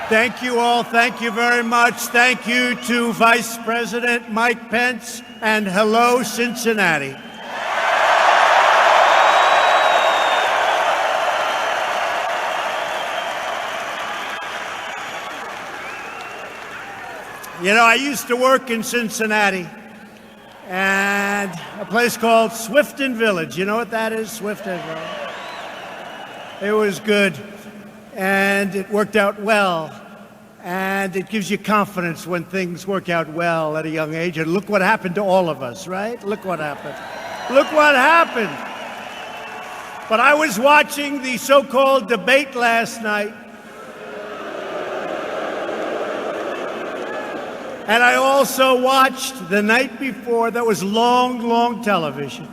Thank you all. Thank you very much. Thank you to Vice President Mike Pence, and hello, Cincinnati. You know, I used to work in Cincinnati, and a place called Swifton Village. You know what that is, Swifton Village? It was good, and it worked out well, and it gives you confidence when things work out well at a young age. And look what happened to all of us, right? Look what happened. Look what happened. But I was watching the so-called debate last night, and I also watched the night before. That was long television.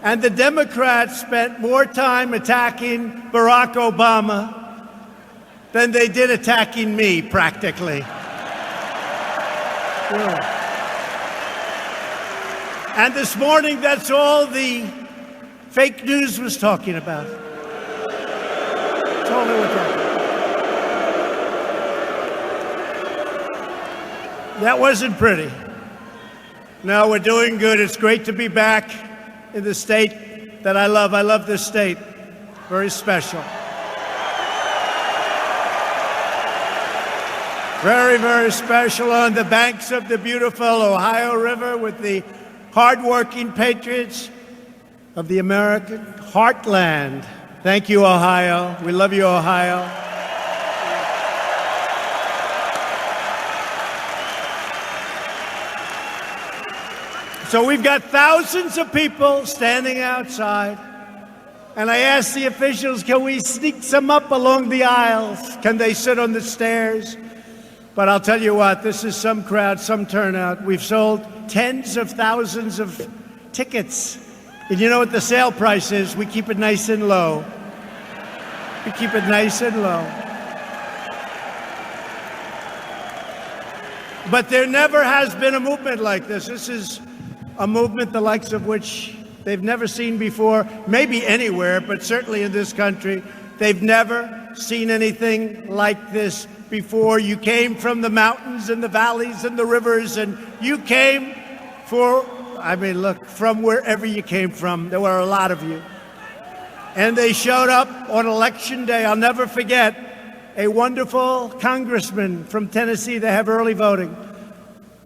And the Democrats spent more time attacking Barack Obama than they did attacking me, practically. Yeah. And this morning, that's all the fake news was talking about. That's all they were talking about. That wasn't pretty. No, we're doing good. It's great to be back in the state that I love. I love this state. Very special. Very, very special, on the banks of the beautiful Ohio River with the hardworking patriots of the American heartland. Thank you, Ohio. We love you, Ohio. So we've got thousands of people standing outside, and I asked the officials, can we sneak some up along the aisles? Can they sit on the stairs? But I'll tell you what, this is some crowd, some turnout. We've sold tens of thousands of tickets. And you know what the sale price is? We keep it nice and low. We keep it nice and low. But there never has been a movement like this. This is a movement the likes of which they've never seen before, maybe anywhere, but certainly in this country. They've never seen anything like this before. You came from the mountains and the valleys and the rivers, and you came from wherever you came from. There were a lot of you. And they showed up on Election Day. I'll never forget a wonderful congressman from Tennessee. They have early voting.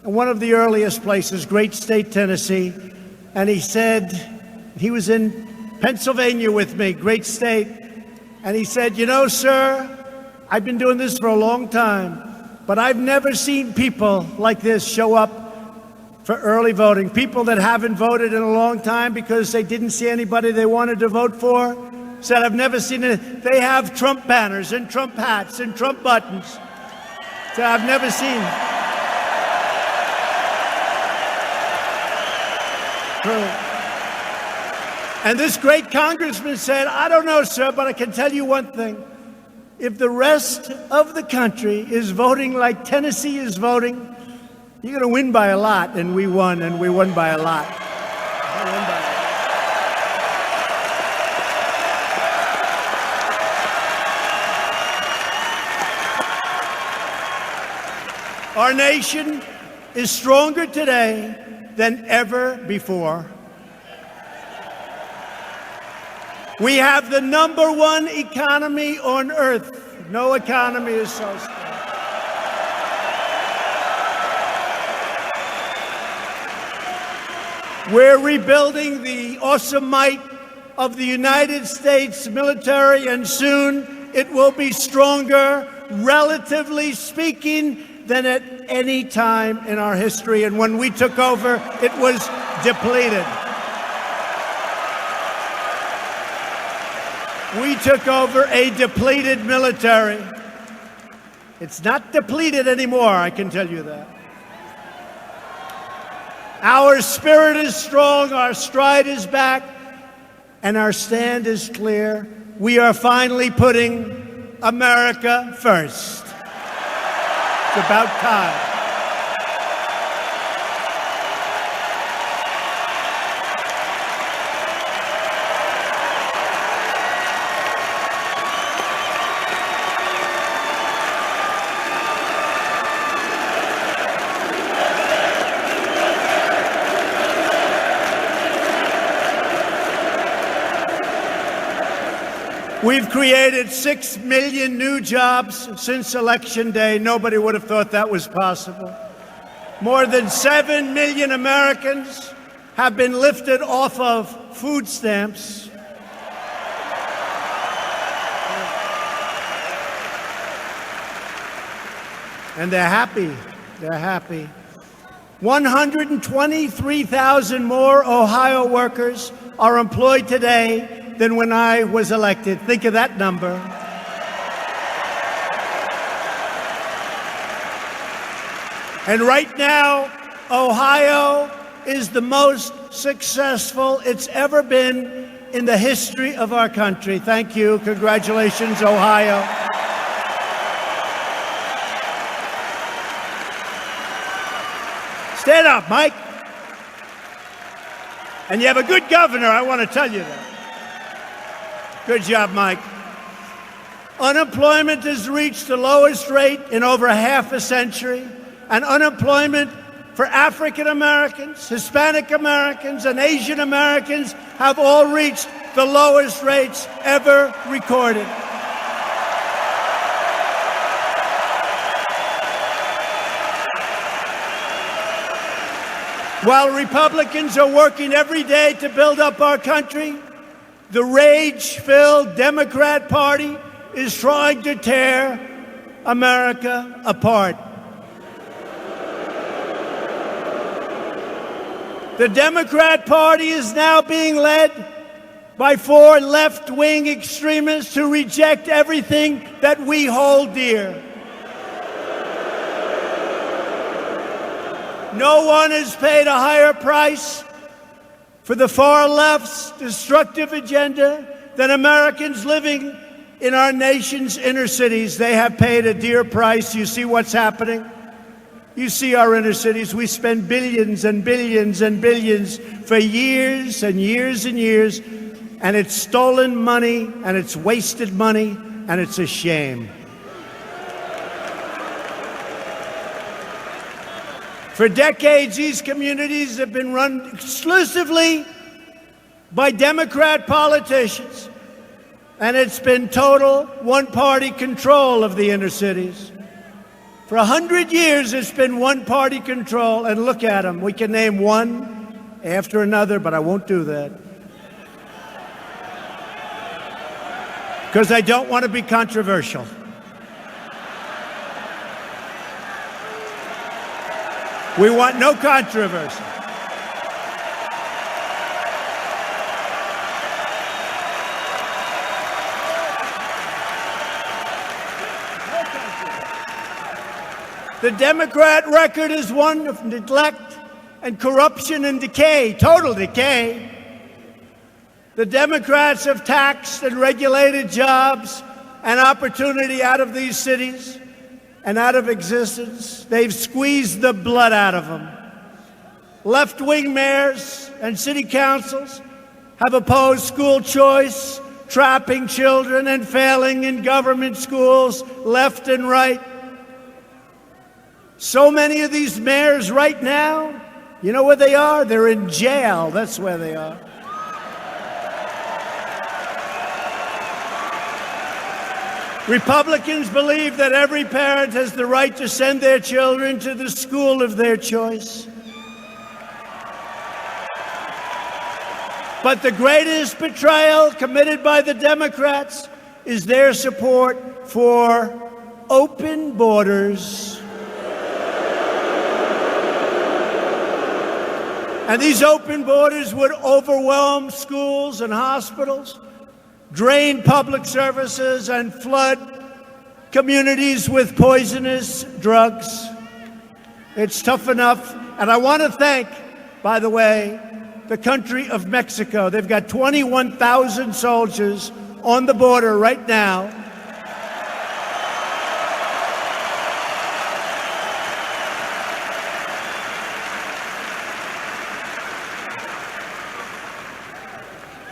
And one of the earliest places, great state, Tennessee. And he said, he was in Pennsylvania with me, great state. And he said, you know, sir, I've been doing this for a long time, but I've never seen people like this show up for early voting. People that haven't voted in a long time because they didn't see anybody they wanted to vote for. Said, I've never seen it. They have Trump banners and Trump hats and Trump buttons. Said, I've never seen it. And this great congressman said, I don't know, sir, but I can tell you one thing. If the rest of the country is voting like Tennessee is voting, you're going to win by a lot. And we won by a lot. Our nation is stronger today than ever before. We have the #1 economy on earth. No economy is so strong. We're rebuilding the awesome might of the United States military, and soon it will be stronger, relatively speaking, than at any time in our history. And when we took over, it was depleted. We took over a depleted military. It's not depleted anymore, I can tell you that. Our spirit is strong, our stride is back, and our stand is clear. We are finally putting America first. It's about time. We've created 6 million new jobs since Election Day. Nobody would have thought that was possible. More than 7 million Americans have been lifted off of food stamps. And they're happy. They're happy. 123,000 more Ohio workers are employed today than when I was elected. Think of that number. And right now, Ohio is the most successful it's ever been in the history of our country. Thank you. Congratulations, Ohio. Stand up, Mike. And you have a good governor, I want to tell you that. Good job, Mike. Unemployment has reached the lowest rate in over half a century, and unemployment for African Americans, Hispanic Americans, and Asian Americans have all reached the lowest rates ever recorded. While Republicans are working every day to build up our country, the rage-filled Democrat Party is trying to tear America apart. The Democrat Party is now being led by 4 left-wing extremists who reject everything that we hold dear. No one has paid a higher price for the far left's destructive agenda than Americans living in our nation's inner cities. They have paid a dear price. You see what's happening? You see our inner cities. We spend billions and billions and billions for years and years and years, and it's stolen money, and it's wasted money, and it's a shame. For decades, these communities have been run exclusively by Democrat politicians, and it's been total one-party control of the inner cities. For 100 years, it's been one-party control, and look at them. We can name one after another, but I won't do that, because I don't want to be controversial. We want no controversy. The Democrat record is one of neglect and corruption and decay, total decay. The Democrats have taxed and regulated jobs and opportunity out of these cities and out of existence. They've squeezed the blood out of them. Left-wing mayors and city councils have opposed school choice, trapping children and failing in government schools left and right. So many of these mayors right now, you know where they are? They're in jail. That's where they are. Republicans believe that every parent has the right to send their children to the school of their choice. But the greatest betrayal committed by the Democrats is their support for open borders. And these open borders would overwhelm schools and hospitals, drain public services, and flood communities with poisonous drugs. It's tough enough. And I want to thank, by the way, the country of Mexico. They've got 21,000 soldiers on the border right now.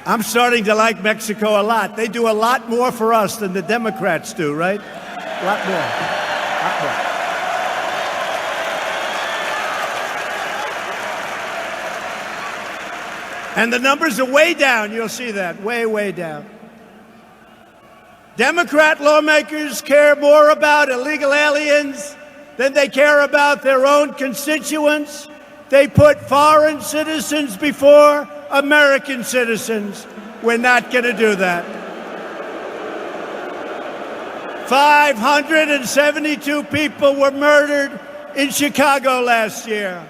I'm starting to like Mexico a lot. They do a lot more for us than the Democrats do, right? A lot more. A lot more. And the numbers are way down. You'll see that. Way, way down. Democrat lawmakers care more about illegal aliens than they care about their own constituents. They put foreign citizens before American citizens. We're not going to do that. 572 people were murdered in Chicago last year.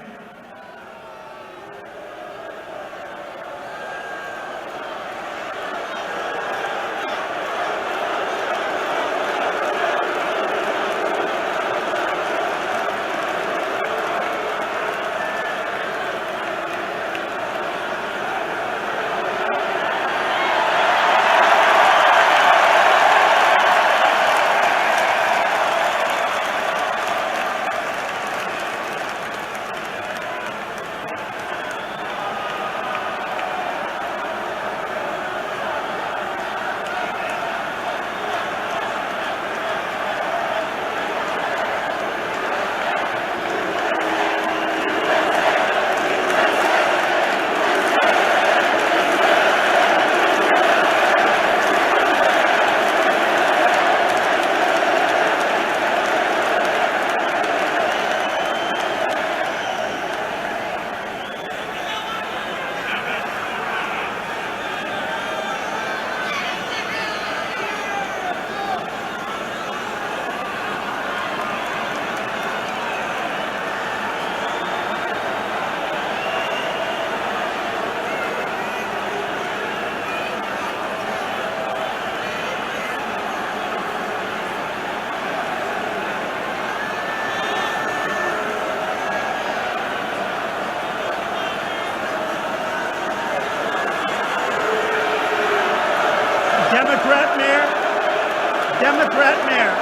Democrat mayor.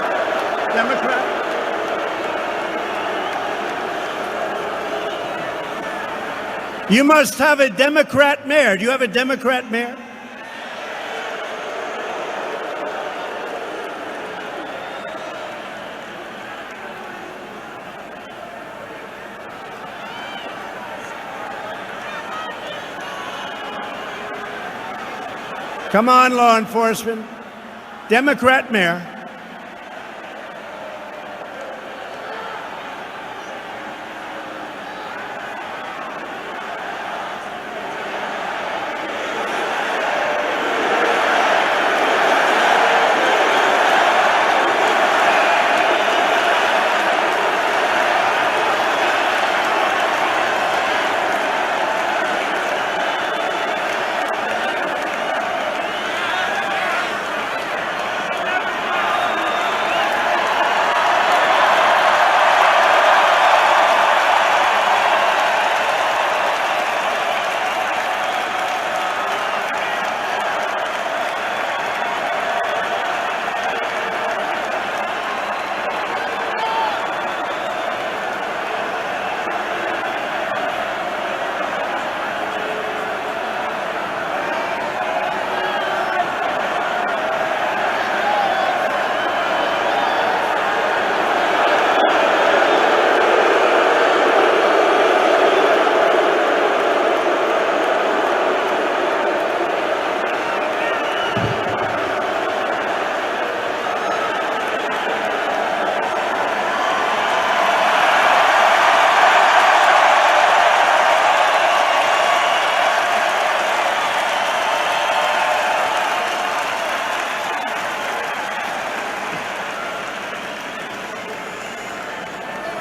Democrat. You must have a Democrat mayor. Do you have a Democrat mayor? Come on, law enforcement. Democrat mayor.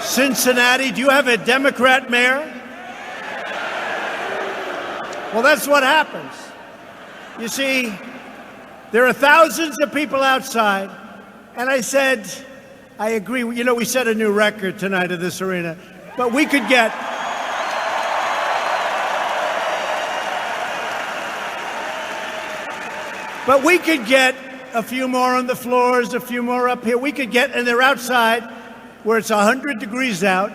Cincinnati, do you have a Democrat mayor? Well, that's what happens. You see, there are thousands of people outside, and I said, I agree. You know, we set a new record tonight in this arena, but we could get a few more on the floors, a few more up here. We could get, and they're outside where it's 100 degrees out,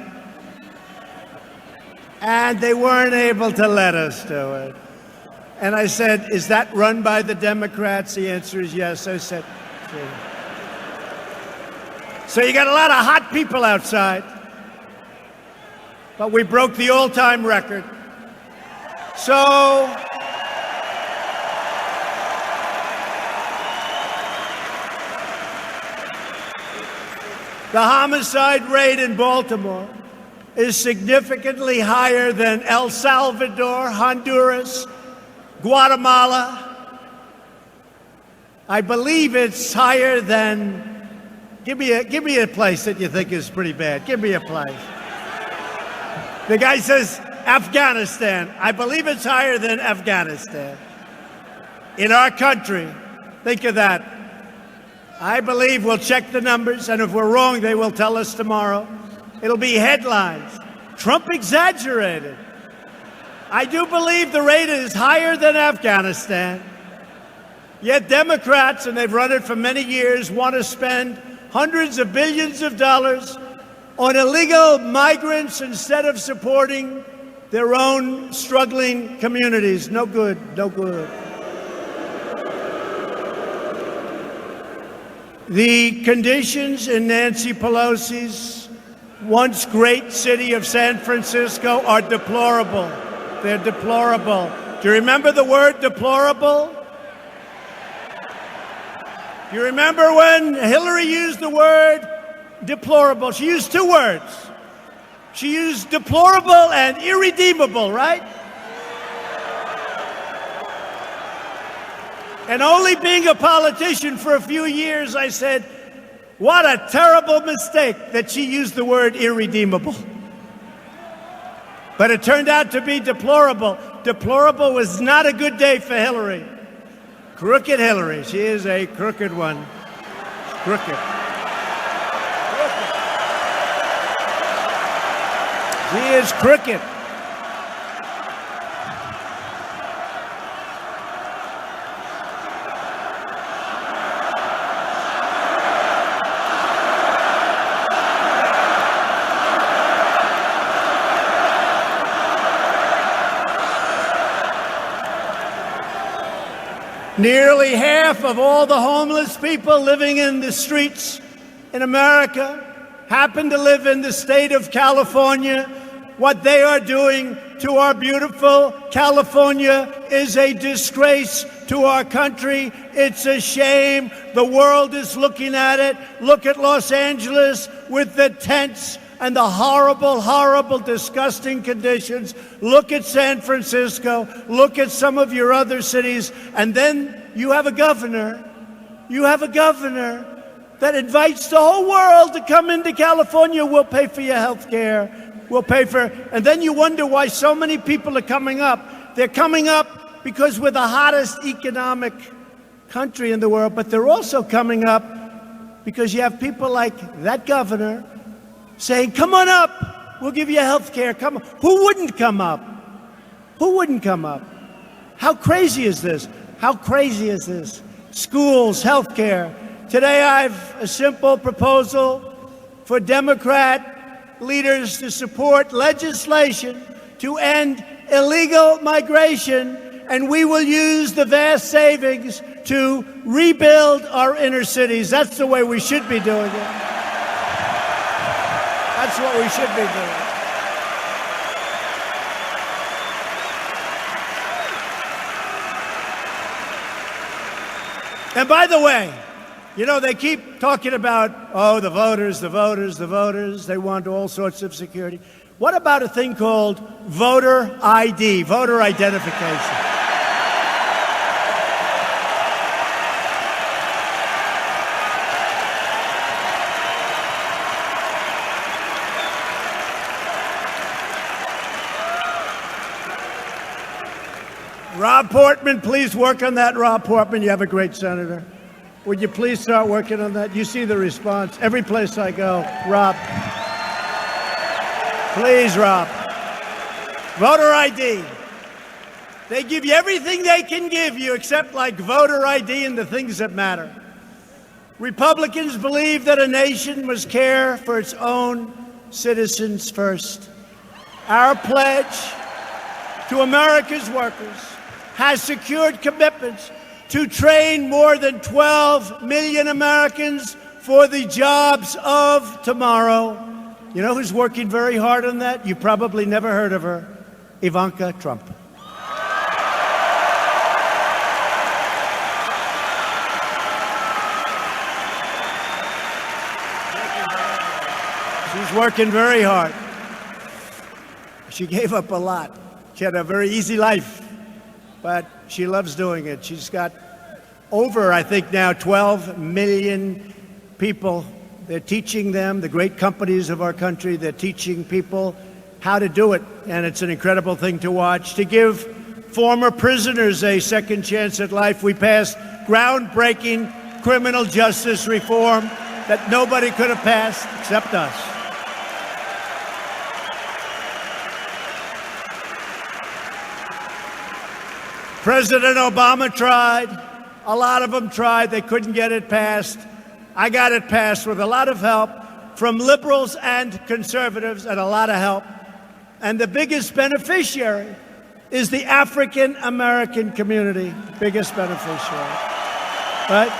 and they weren't able to let us do it. And I said, is that run by the Democrats? The answer is yes. I said, sure. So you got a lot of hot people outside, but we broke the all-time record. The homicide rate in Baltimore is significantly higher than El Salvador, Honduras, Guatemala. I believe it's higher than, give me a place that you think is pretty bad. Give me a place. The guy says Afghanistan. I believe it's higher than Afghanistan. In our country, think of that. I believe we'll check the numbers, and if we're wrong, they will tell us tomorrow. It'll be headlines. Trump exaggerated. I do believe the rate is higher than Afghanistan. Yet Democrats, and they've run it for many years, want to spend hundreds of billions of dollars on illegal migrants instead of supporting their own struggling communities. No good, no good. The conditions in Nancy Pelosi's once great city of San Francisco are deplorable. They're deplorable. Do you remember the word deplorable? Do you remember when Hillary used the word deplorable? She used two words. She used deplorable and irredeemable, right? And only being a politician for a few years, I said, what a terrible mistake that she used the word irredeemable. But it turned out to be deplorable. Deplorable was not a good day for Hillary. Crooked Hillary. She is a crooked one. Crooked. She is crooked. Nearly half of all the homeless people living in the streets in America happen to live in the state of California. What they are doing to our beautiful California is a disgrace to our country. It's a shame. The world is looking at it. Look at Los Angeles with the tents and the horrible, horrible, disgusting conditions. Look at San Francisco. Look at some of your other cities. And then you have a governor. You have a governor that invites the whole world to come into California. We'll pay for your health care. We'll pay for, and then you wonder why so many people are coming up. They're coming up because we're the hottest economic country in the world, but they're also coming up because you have people like that governor saying, come on up, we'll give you health care. Come on. Who wouldn't come up? Who wouldn't come up? How crazy is this? How crazy is this? Schools, health care. Today I have a simple proposal for Democrat leaders to support legislation to end illegal migration, and we will use the vast savings to rebuild our inner cities. That's the way we should be doing it. That's what we should be doing. And by the way, you know, they keep talking about, oh, the voters, the voters, the voters. They want all sorts of security. What about a thing called voter ID, voter identification? Rob Portman, please work on that. Rob Portman, you have a great senator. Would you please start working on that? You see the response every place I go. Rob. Please, Rob. Voter ID. They give you everything they can give you except like voter ID and the things that matter. Republicans believe that a nation must care for its own citizens first. Our pledge to America's workers has secured commitments to train more than 12 million Americans for the jobs of tomorrow. You know who's working very hard on that? You probably never heard of her. Ivanka Trump. She's working very hard. She gave up a lot. She had a very easy life, but she loves doing it. She's got over, I think now, 12 million people. They're teaching them, the great companies of our country, they're teaching people how to do it. And it's an incredible thing to watch. To give former prisoners a second chance at life, we passed groundbreaking criminal justice reform that nobody could have passed except us. President Obama tried. A lot of them tried. They couldn't get it passed. I got it passed with a lot of help from liberals and conservatives and a lot of help. And the biggest beneficiary is the African American community, biggest beneficiary. Right?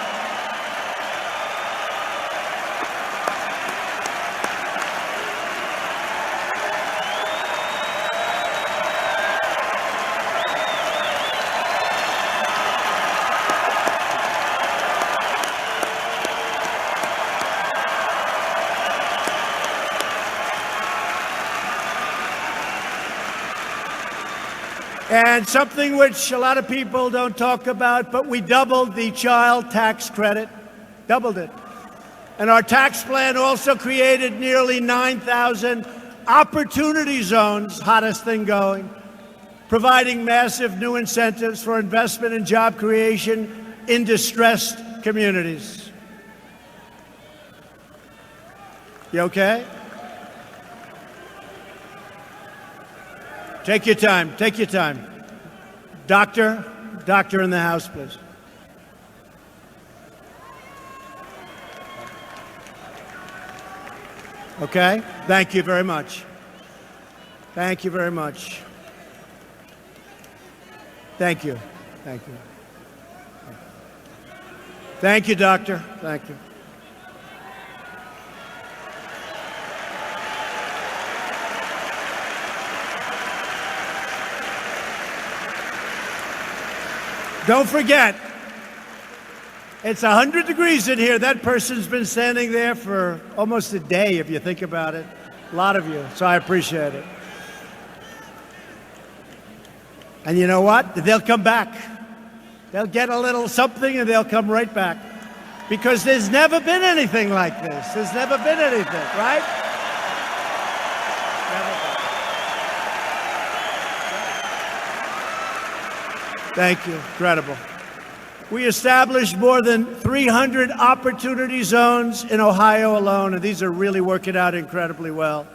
And something which a lot of people don't talk about, but we doubled the child tax credit, doubled it. And our tax plan also created nearly 9,000 opportunity zones, hottest thing going, providing massive new incentives for investment and job creation in distressed communities. You okay? Take your time. Take your time. Doctor in the house, please. Okay? Thank you very much. Thank you very much. Thank you. Thank you. Thank you, doctor. Thank you. Don't forget, it's 100 degrees in here. That person's been standing there for almost a day, if you think about it. A lot of you, so I appreciate it. And you know what? They'll come back. They'll get a little something and they'll come right back. Because there's never been anything like this. There's never been anything, right? Thank you. Incredible. We established more than 300 opportunity zones in Ohio alone, and these are really working out incredibly well.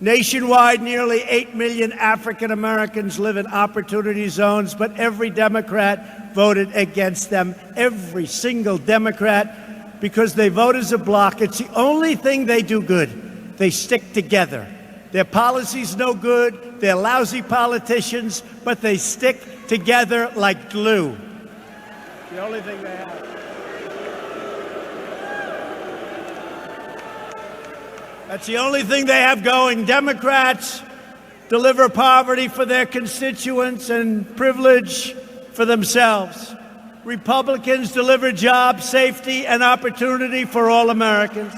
Nationwide, nearly 8 million African Americans live in opportunity zones, but every Democrat voted against them, every single Democrat, because they vote as a bloc. It's the only thing they do good. They stick together. Their policy's no good. They're lousy politicians, but they stick together like glue. The only thing they have. That's the only thing they have going. Democrats deliver poverty for their constituents and privilege for themselves. Republicans deliver jobs, safety, and opportunity for all Americans.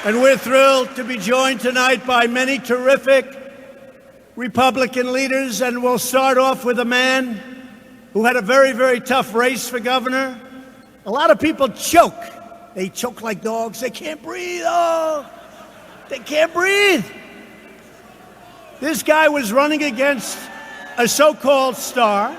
And we're thrilled to be joined tonight by many terrific Republican leaders, and we'll start off with a man who had a very, very tough race for governor. A lot of people choke. They choke like dogs. They can't breathe. Oh, they can't breathe. This guy was running against a so-called star.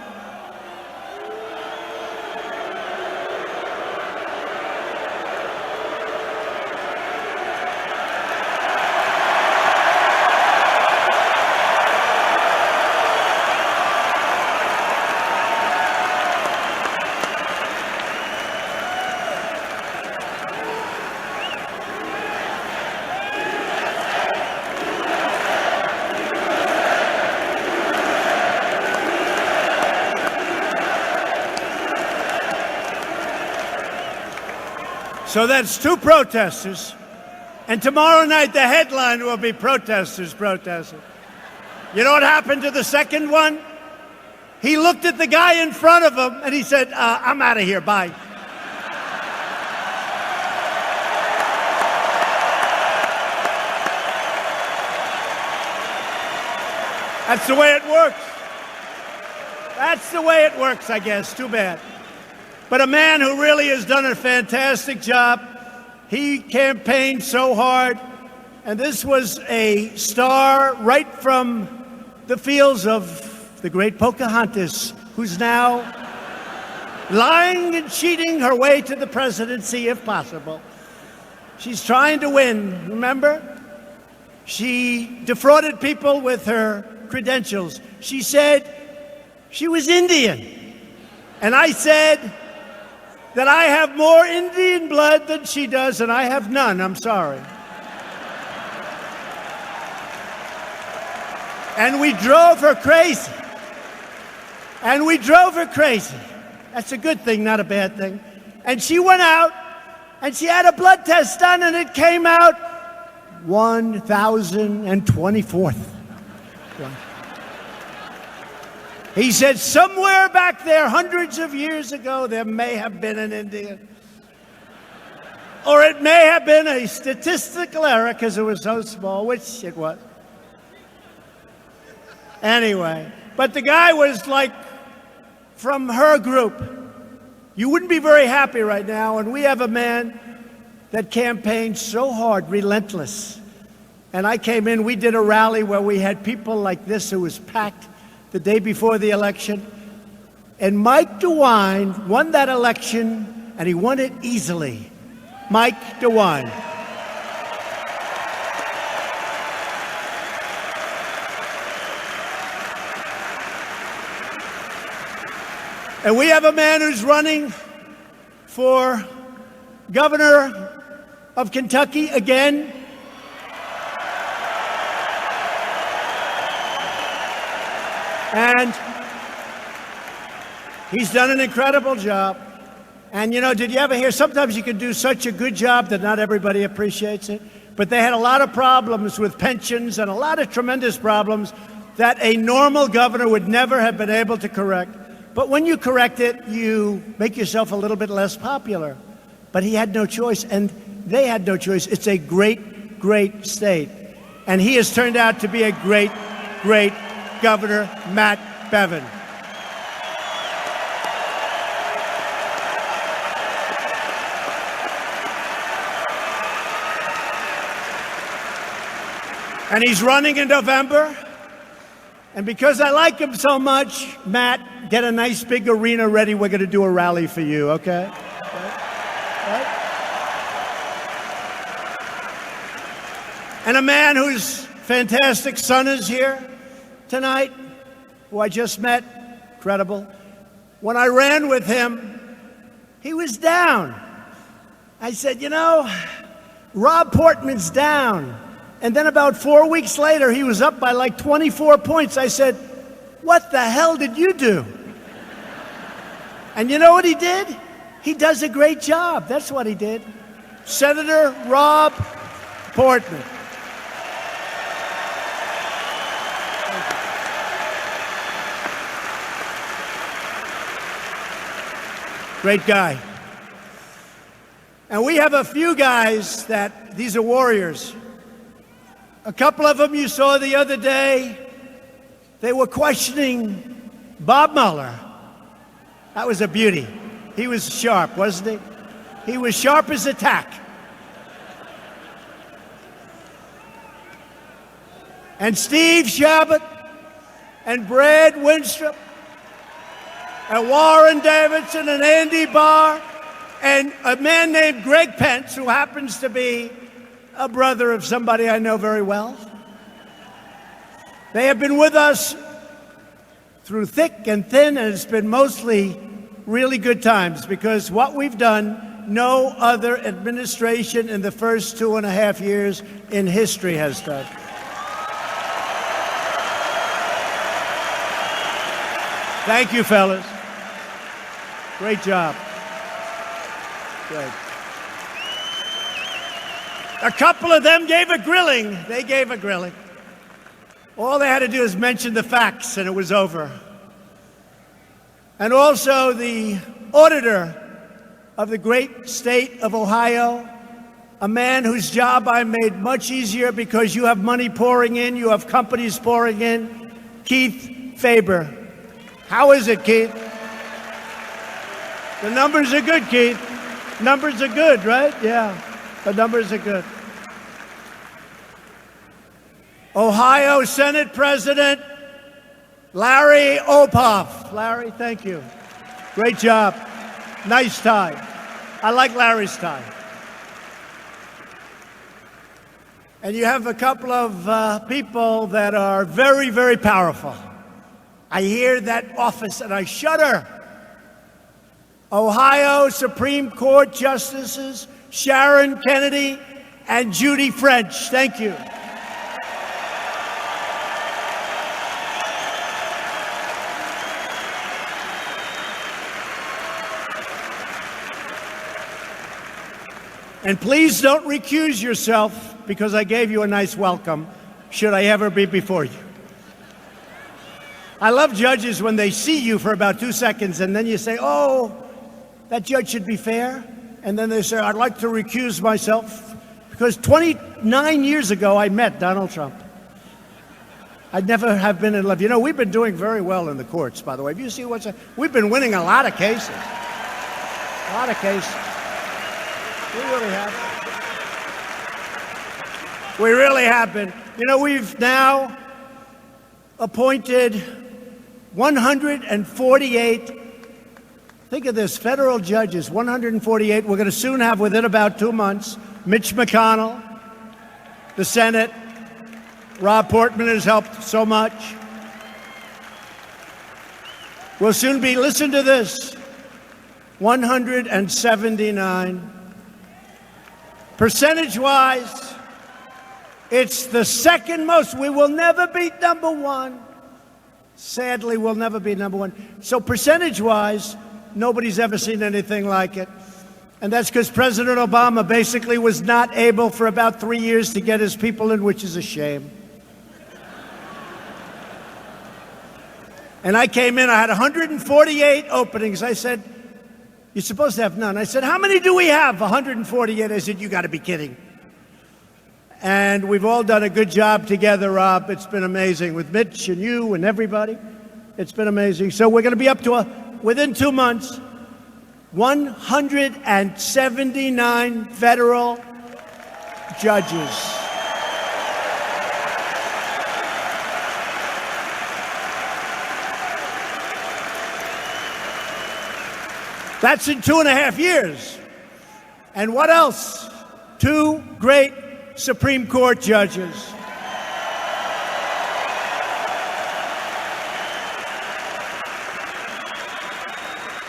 So that's two protesters. And tomorrow night, the headline will be protesters protesting. You know what happened to the second one? He looked at the guy in front of him and he said, I'm out of here, bye. That's the way it works. That's the way it works, I guess. Too bad. But a man who really has done a fantastic job. He campaigned so hard, and this was a star right from the fields of the great Pocahontas, who's now lying and cheating her way to the presidency, if possible. She's trying to win, remember? She defrauded people with her credentials. She said she was Indian. And I said that I have more Indian blood than she does, and I have none. I'm sorry. And we drove her crazy. And we drove her crazy. That's a good thing, not a bad thing. And she went out, and she had a blood test done, and it came out 1,024th. He said, somewhere back there, hundreds of years ago, there may have been an Indian. Or it may have been a statistical error because it was so small, which it was. Anyway, but the guy was like from her group. You wouldn't be very happy right now, and we have a man that campaigned so hard, relentless. And I came in, we did a rally where we had people like this who was packed the day before the election. And Mike DeWine won that election, and he won it easily. Mike DeWine. And we have a man who's running for governor of Kentucky again. And he's done an incredible job. And, you know, did you ever hear, sometimes you can do such a good job that not everybody appreciates it. But they had a lot of problems with pensions and a lot of tremendous problems that a normal governor would never have been able to correct. But when you correct it, you make yourself a little bit less popular. But he had no choice, and they had no choice. It's a great, great state. And he has turned out to be a great, great Governor, Matt Bevin. And he's running in November. And because I like him so much, Matt, get a nice big arena ready. We're going to do a rally for you, okay? Right? And a man whose fantastic son is here tonight, who I just met, incredible. When I ran with him, he was down. I said, you know, Rob Portman's down. And then about 4 weeks later, he was up by like 24 points. I said, what the hell did you do? And you know what he did? He does a great job. That's what he did. Senator Rob Portman. Great guy. And we have a few guys that, these are warriors. A couple of them you saw the other day. They were questioning Bob Mueller. That was a beauty. He was sharp, wasn't he? He was sharp as a tack. And Steve Chabot and Brad Winstrup and Warren Davidson and Andy Barr and a man named Greg Pence, who happens to be a brother of somebody I know very well. They have been with us through thick and thin, and it's been mostly really good times, because what we've done, no other administration in the first 2.5 years in history has done. Thank you, fellas. Great job. Great. A couple of them gave a grilling. They gave a grilling. All they had to do is mention the facts, and it was over. and also the auditor of the great state of Ohio, a man whose job I made much easier because you have money pouring in, you have companies pouring in, Keith Faber. How is it, Keith? The numbers are good, Keith. Numbers are good, right? Yeah, the numbers are good. Ohio Senate President Larry Opoff. Larry, thank you. Great job. Nice tie. I like Larry's tie. And you have a couple of people that are very, very powerful. I hear that office and I shudder. Ohio Supreme Court Justices Sharon Kennedy and Judy French. Thank you. And please don't recuse yourself because I gave you a nice welcome, should I ever be before you. I love judges when they see you for about 2 seconds and then you say, oh, that judge should be fair. And then they say, I'd like to recuse myself because 29 years ago I met Donald Trump. I'd never have been in love. You know, we've been doing very well in the courts, by the way. Have you seen we've been winning a lot of cases. A lot of cases. We really have. We really have been. You know, we've now appointed 148, think of this, federal judges, 148. We're going to soon have, within about 2 months, Mitch McConnell, the Senate. Rob Portman has helped so much. We'll soon be, listen to this, 179. Percentage-wise, it's the second most. We will never beat number one. Sadly, we'll never be number one. So percentage-wise, nobody's ever seen anything like it. And that's because President Obama basically was not able for about 3 years to get his people in, which is a shame. And I came in, I had 148 openings. I said, you're supposed to have none. I said, how many do we have? 148. I said, you got to be kidding. And we've all done a good job together, Rob. It's been amazing with Mitch and you and everybody. It's been amazing. So we're going to be up to, within 2 months, 179 federal judges. That's in 2.5 years. And what else? 2 great Supreme Court judges.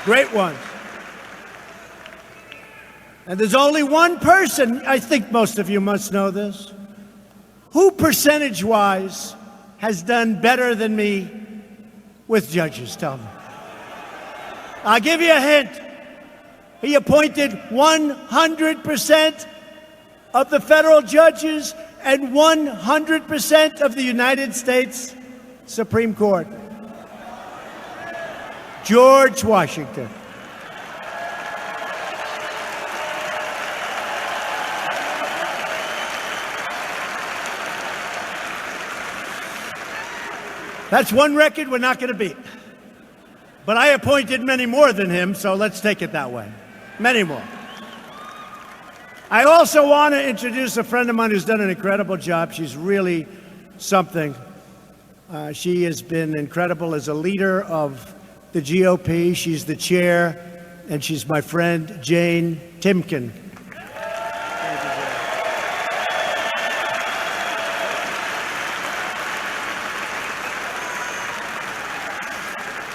Great ones. And there's only one person, I think most of you must know this, who percentage-wise has done better than me with judges. Tell me. I'll give you a hint. He appointed 100% of the federal judges and 100% of the United States Supreme Court. George Washington. That's one record we're not going to beat. But I appointed many more than him, so let's take it that way. Many more. I also want to introduce a friend of mine who's done an incredible job. She's really something. She has been incredible as a leader of the GOP. She's the chair, and she's my friend, Jane Timken.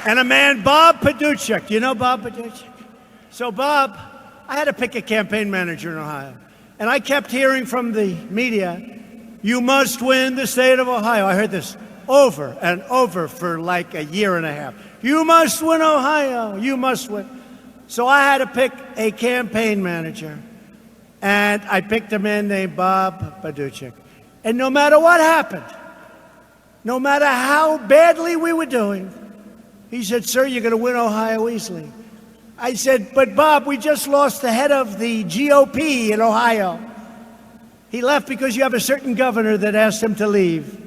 And a man, Bob Paduchek. You know Bob Paduchek? So Bob, I had to pick a campaign manager in Ohio. And I kept hearing from the media, you must win the state of Ohio. I heard this over and over for like a year and a half. You must win Ohio. You must win. So I had to pick a campaign manager. And I picked a man named Bob Paduchek. And no matter what happened, no matter how badly we were doing, He said, sir, you're going to win Ohio easily. I said, but Bob, we just lost the head of the GOP in Ohio. He left because you have a certain governor that asked him to leave.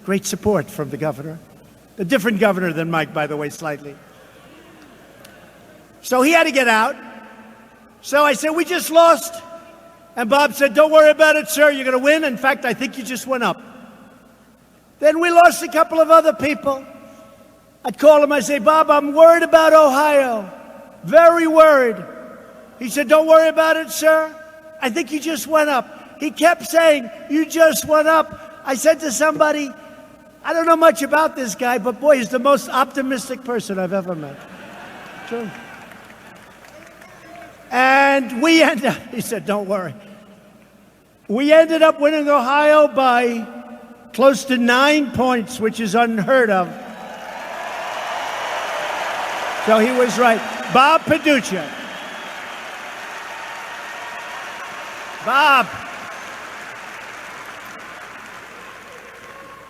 Great support from the governor. A different governor than Mike, by the way, slightly. So he had to get out. So I said, we just lost. And Bob said, don't worry about it, sir. You're going to win. In fact, I think you just went up. Then we lost a couple of other people. I'd call him. I say, Bob, I'm worried about Ohio. Very worried. He said, don't worry about it, sir. I think you just went up. He kept saying, you just went up. I said to somebody, I don't know much about this guy, but boy, he's the most optimistic person I've ever met. True. And we ended up, he said, don't worry. We ended up winning Ohio by close to 9 points, which is unheard of. So he was right. Bob Paduccia. Bob.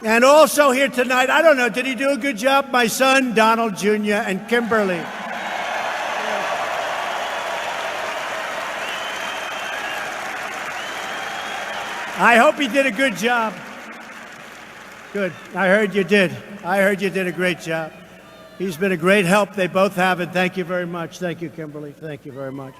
And also here tonight, I don't know, did he do a good job? My son, Donald Jr. and Kimberly. I hope he did a good job. Good. I heard you did. I heard you did a great job. He's been a great help. They both have, and thank you very much. Thank you, Kimberly. Thank you very much.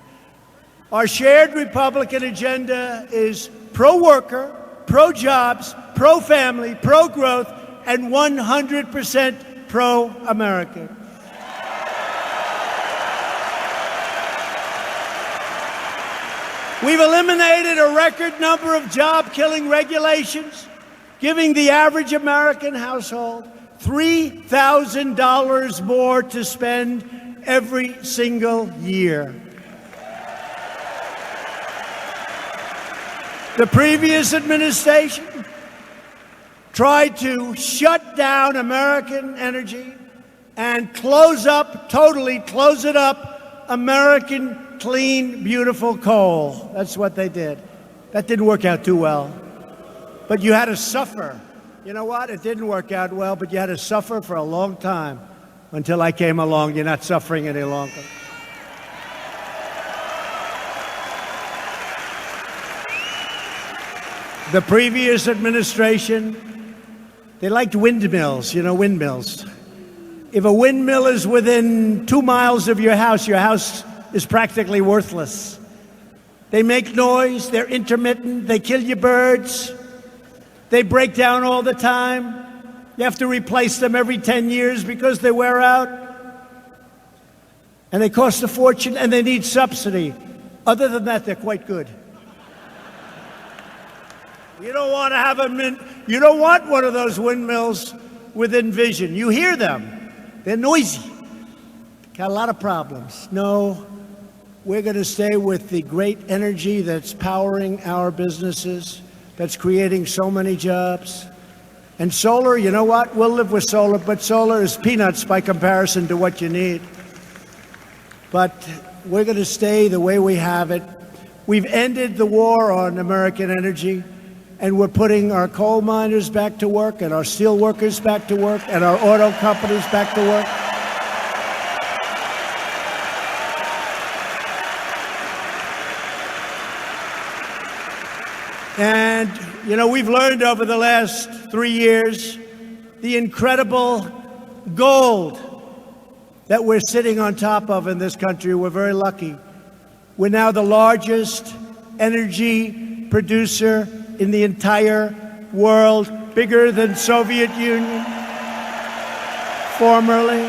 Our shared Republican agenda is pro-worker, pro-jobs, pro-family, pro-growth, and 100% pro-American. We've eliminated a record number of job-killing regulations, giving the average American household $3,000 more to spend every single year. The previous administration tried to shut down American energy and totally close it up, American clean, beautiful coal. That's what they did. That didn't work out too well. But you had to suffer. You know what? It didn't work out well, but you had to suffer for a long time until I came along. You're not suffering any longer. The previous administration, they liked windmills, windmills. If a windmill is within 2 miles of your house is practically worthless. They make noise, they're intermittent, they kill your birds, they break down all the time. You have to replace them every 10 years because they wear out. And they cost a fortune and they need subsidy. Other than that, they're quite good. You don't want to have you don't want one of those windmills within vision. You hear them. They're noisy. Got a lot of problems. No, we're going to stay with the great energy that's powering our businesses, that's creating so many jobs. And solar, you know what? We'll live with solar, but solar is peanuts by comparison to what you need. But we're going to stay the way we have it. We've ended the war on American energy, and we're putting our coal miners back to work, and our steel workers back to work, and our auto companies back to work. And, we've learned over the last 3 years the incredible gold that we're sitting on top of in this country. We're very lucky. We're now the largest energy producer in the entire world, bigger than Soviet Union, formerly.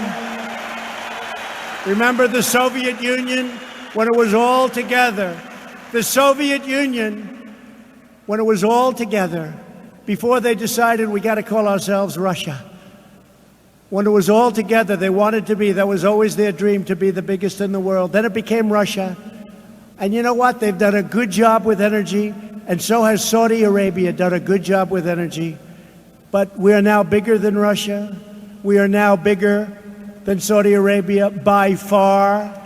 Remember the Soviet Union when it was all together? The Soviet Union, when it was all together, before they decided we got to call ourselves Russia. When it was all together, they wanted to be, that was always their dream, to be the biggest in the world. Then it became Russia. And you know what? They've done a good job with energy, and so has Saudi Arabia done a good job with energy. But we are now bigger than Russia. We are now bigger than Saudi Arabia by far.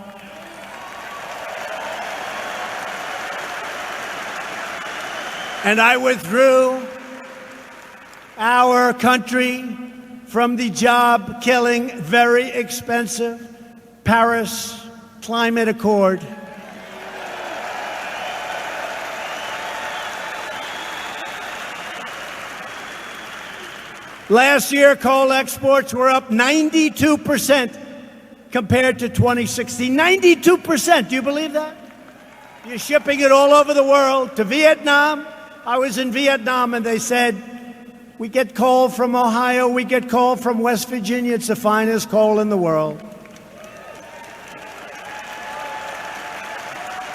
And I withdrew our country from the job-killing, very expensive Paris Climate Accord. Last year, coal exports were up 92% compared to 2016. 92%, do you believe that? You're shipping it all over the world. To Vietnam, I was in Vietnam and they said, we get coal from Ohio, we get coal from West Virginia. It's the finest coal in the world.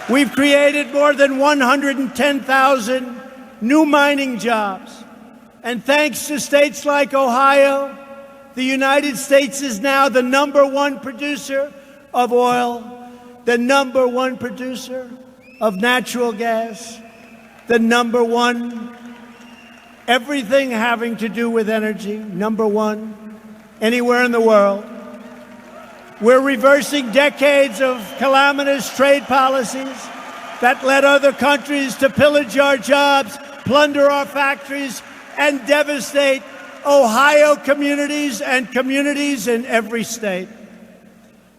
We've created more than 110,000 new mining jobs. And thanks to states like Ohio, the United States is now the #1 producer of oil, the #1 producer of natural gas, the #1 everything having to do with energy, #1 anywhere in the world. We're reversing decades of calamitous trade policies that led other countries to pillage our jobs, plunder our factories, and devastate Ohio communities and communities in every state.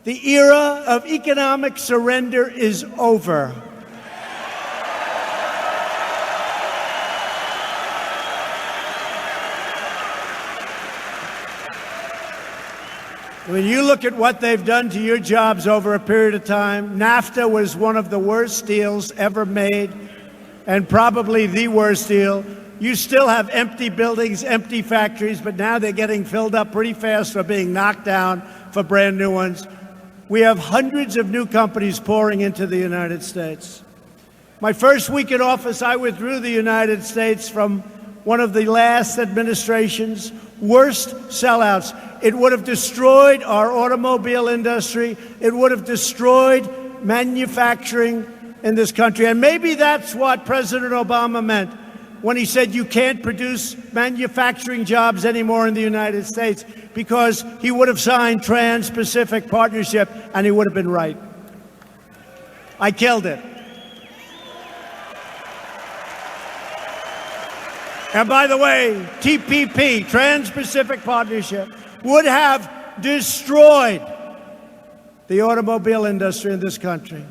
The era of economic surrender is over. When you look at what they've done to your jobs over a period of time, NAFTA was one of the worst deals ever made, and probably the worst deal. You still have empty buildings, empty factories, but now they're getting filled up pretty fast for being knocked down for brand new ones. We have hundreds of new companies pouring into the United States. My first week in office, I withdrew the United States from one of the last administration's worst sellouts. It would have destroyed our automobile industry. It would have destroyed manufacturing in this country. And maybe that's what President Obama meant when he said you can't produce manufacturing jobs anymore in the United States, because he would have signed Trans-Pacific Partnership, and he would have been right. I killed it. And by the way, TPP, Trans-Pacific Partnership, would have destroyed the automobile industry in this country.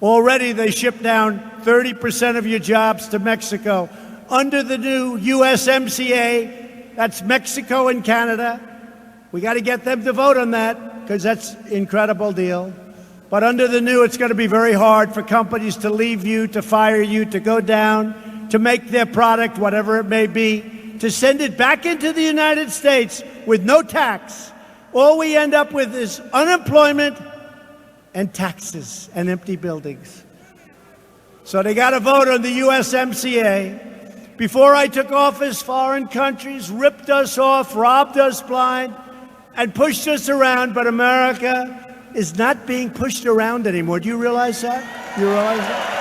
Already they ship down 30% of your jobs to Mexico. Under the new USMCA, that's Mexico and Canada. We got to get them to vote on that, because that's an incredible deal. But under the new, it's going to be very hard for companies to leave you, to fire you, to go down, to make their product, whatever it may be, to send it back into the United States with no tax. All we end up with is unemployment and taxes and empty buildings. So they got to vote on the USMCA. Before I took office, foreign countries ripped us off, robbed us blind, and pushed us around. But America is not being pushed around anymore. Do you realize that? You realize that?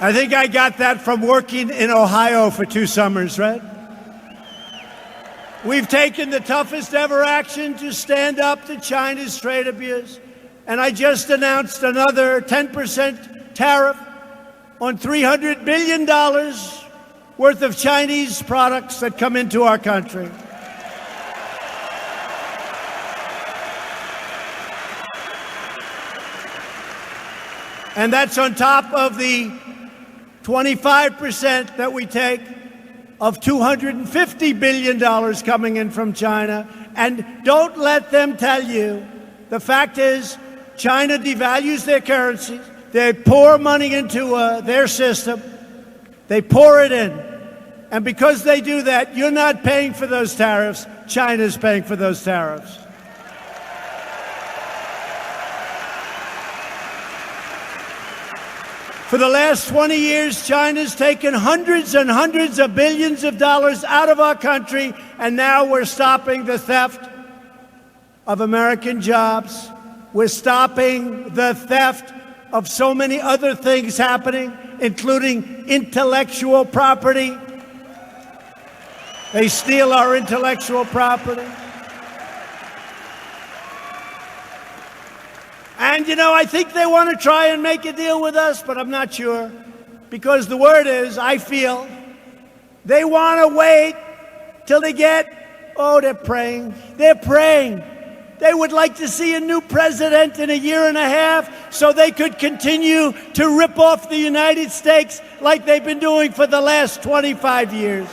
I think I got that from working in Ohio for 2 summers, right? We've taken the toughest ever action to stand up to China's trade abuse. And I just announced another 10% tariff on $300 billion worth of Chinese products that come into our country. And that's on top of the 25% that we take of $250 billion coming in from China. And don't let them tell you, the fact is, China devalues their currency. They pour money into their system. They pour it in. And because they do that, you're not paying for those tariffs. China's paying for those tariffs. For the last 20 years, China's taken hundreds and hundreds of billions of dollars out of our country, and now we're stopping the theft of American jobs. We're stopping the theft of so many other things happening, including intellectual property. They steal our intellectual property. And, I think they want to try and make a deal with us, but I'm not sure. Because the word is, I feel, they want to wait till they they're praying. They're praying. They would like to see a new president in a year and a half so they could continue to rip off the United States like they've been doing for the last 25 years.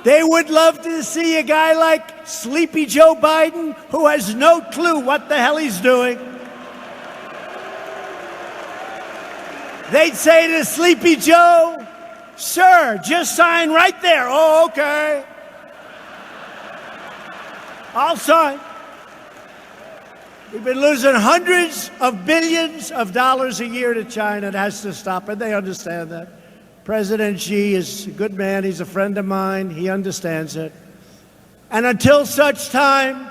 They would love to see a guy like Sleepy Joe Biden, who has no clue what the hell he's doing. They'd say to Sleepy Joe, "Sir, just sign right there." "Oh, okay. I'll sign." We've been losing hundreds of billions of dollars a year to China. It has to stop, and they understand that. President Xi is a good man. He's a friend of mine. He understands it. And until such time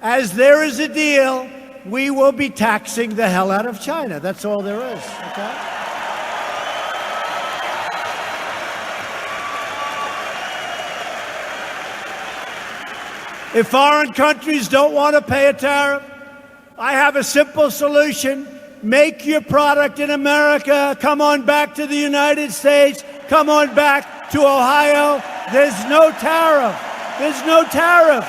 as there is a deal, we will be taxing the hell out of China. That's all there is, okay? If foreign countries don't want to pay a tariff, I have a simple solution. Make your product in America. Come on back to the United States. Come on back to Ohio. There's no tariff. There's no tariff.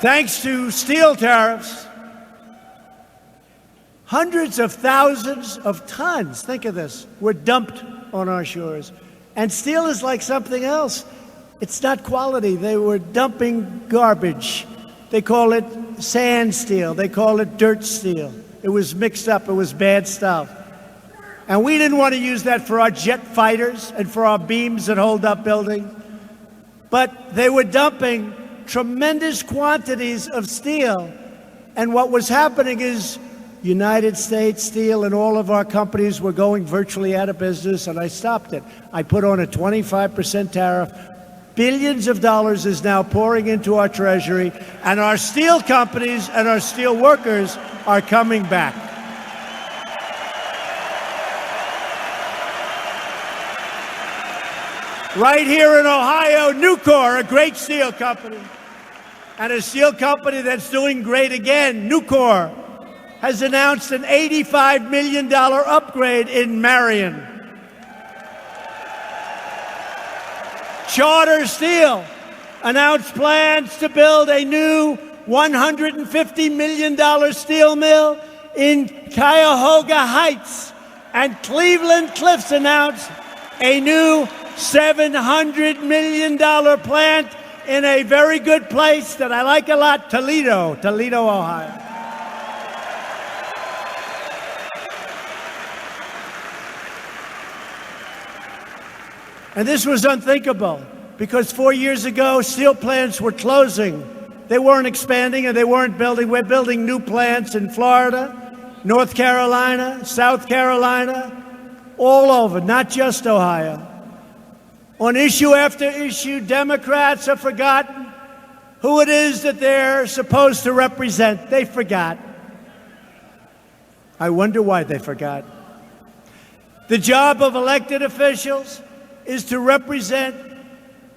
Thanks to steel tariffs, hundreds of thousands of tons, think of this, were dumped on our shores. And steel is like something else. It's not quality. They were dumping garbage. They call it sand steel. They call it dirt steel. It was mixed up. It was bad stuff. And we didn't want to use that for our jet fighters and for our beams that hold up buildings. But they were dumping tremendous quantities of steel. And what was happening is United States Steel and all of our companies were going virtually out of business, and I stopped it. I put on a 25% tariff. Billions of dollars is now pouring into our treasury, and our steel companies and our steel workers are coming back. Right here in Ohio, Nucor, a great steel company, and a steel company that's doing great again, Nucor, has announced an $85 million upgrade in Marion. Charter Steel announced plans to build a new $150 million steel mill in Cuyahoga Heights. And Cleveland Cliffs announced a new $700 million plant in a very good place that I like a lot, Toledo, Ohio. And this was unthinkable because 4 years ago, steel plants were closing. They weren't expanding and they weren't building. We're building new plants in Florida, North Carolina, South Carolina, all over, not just Ohio. On issue after issue, Democrats have forgotten who it is that they're supposed to represent. They forgot. I wonder why they forgot. The job of elected officials is to represent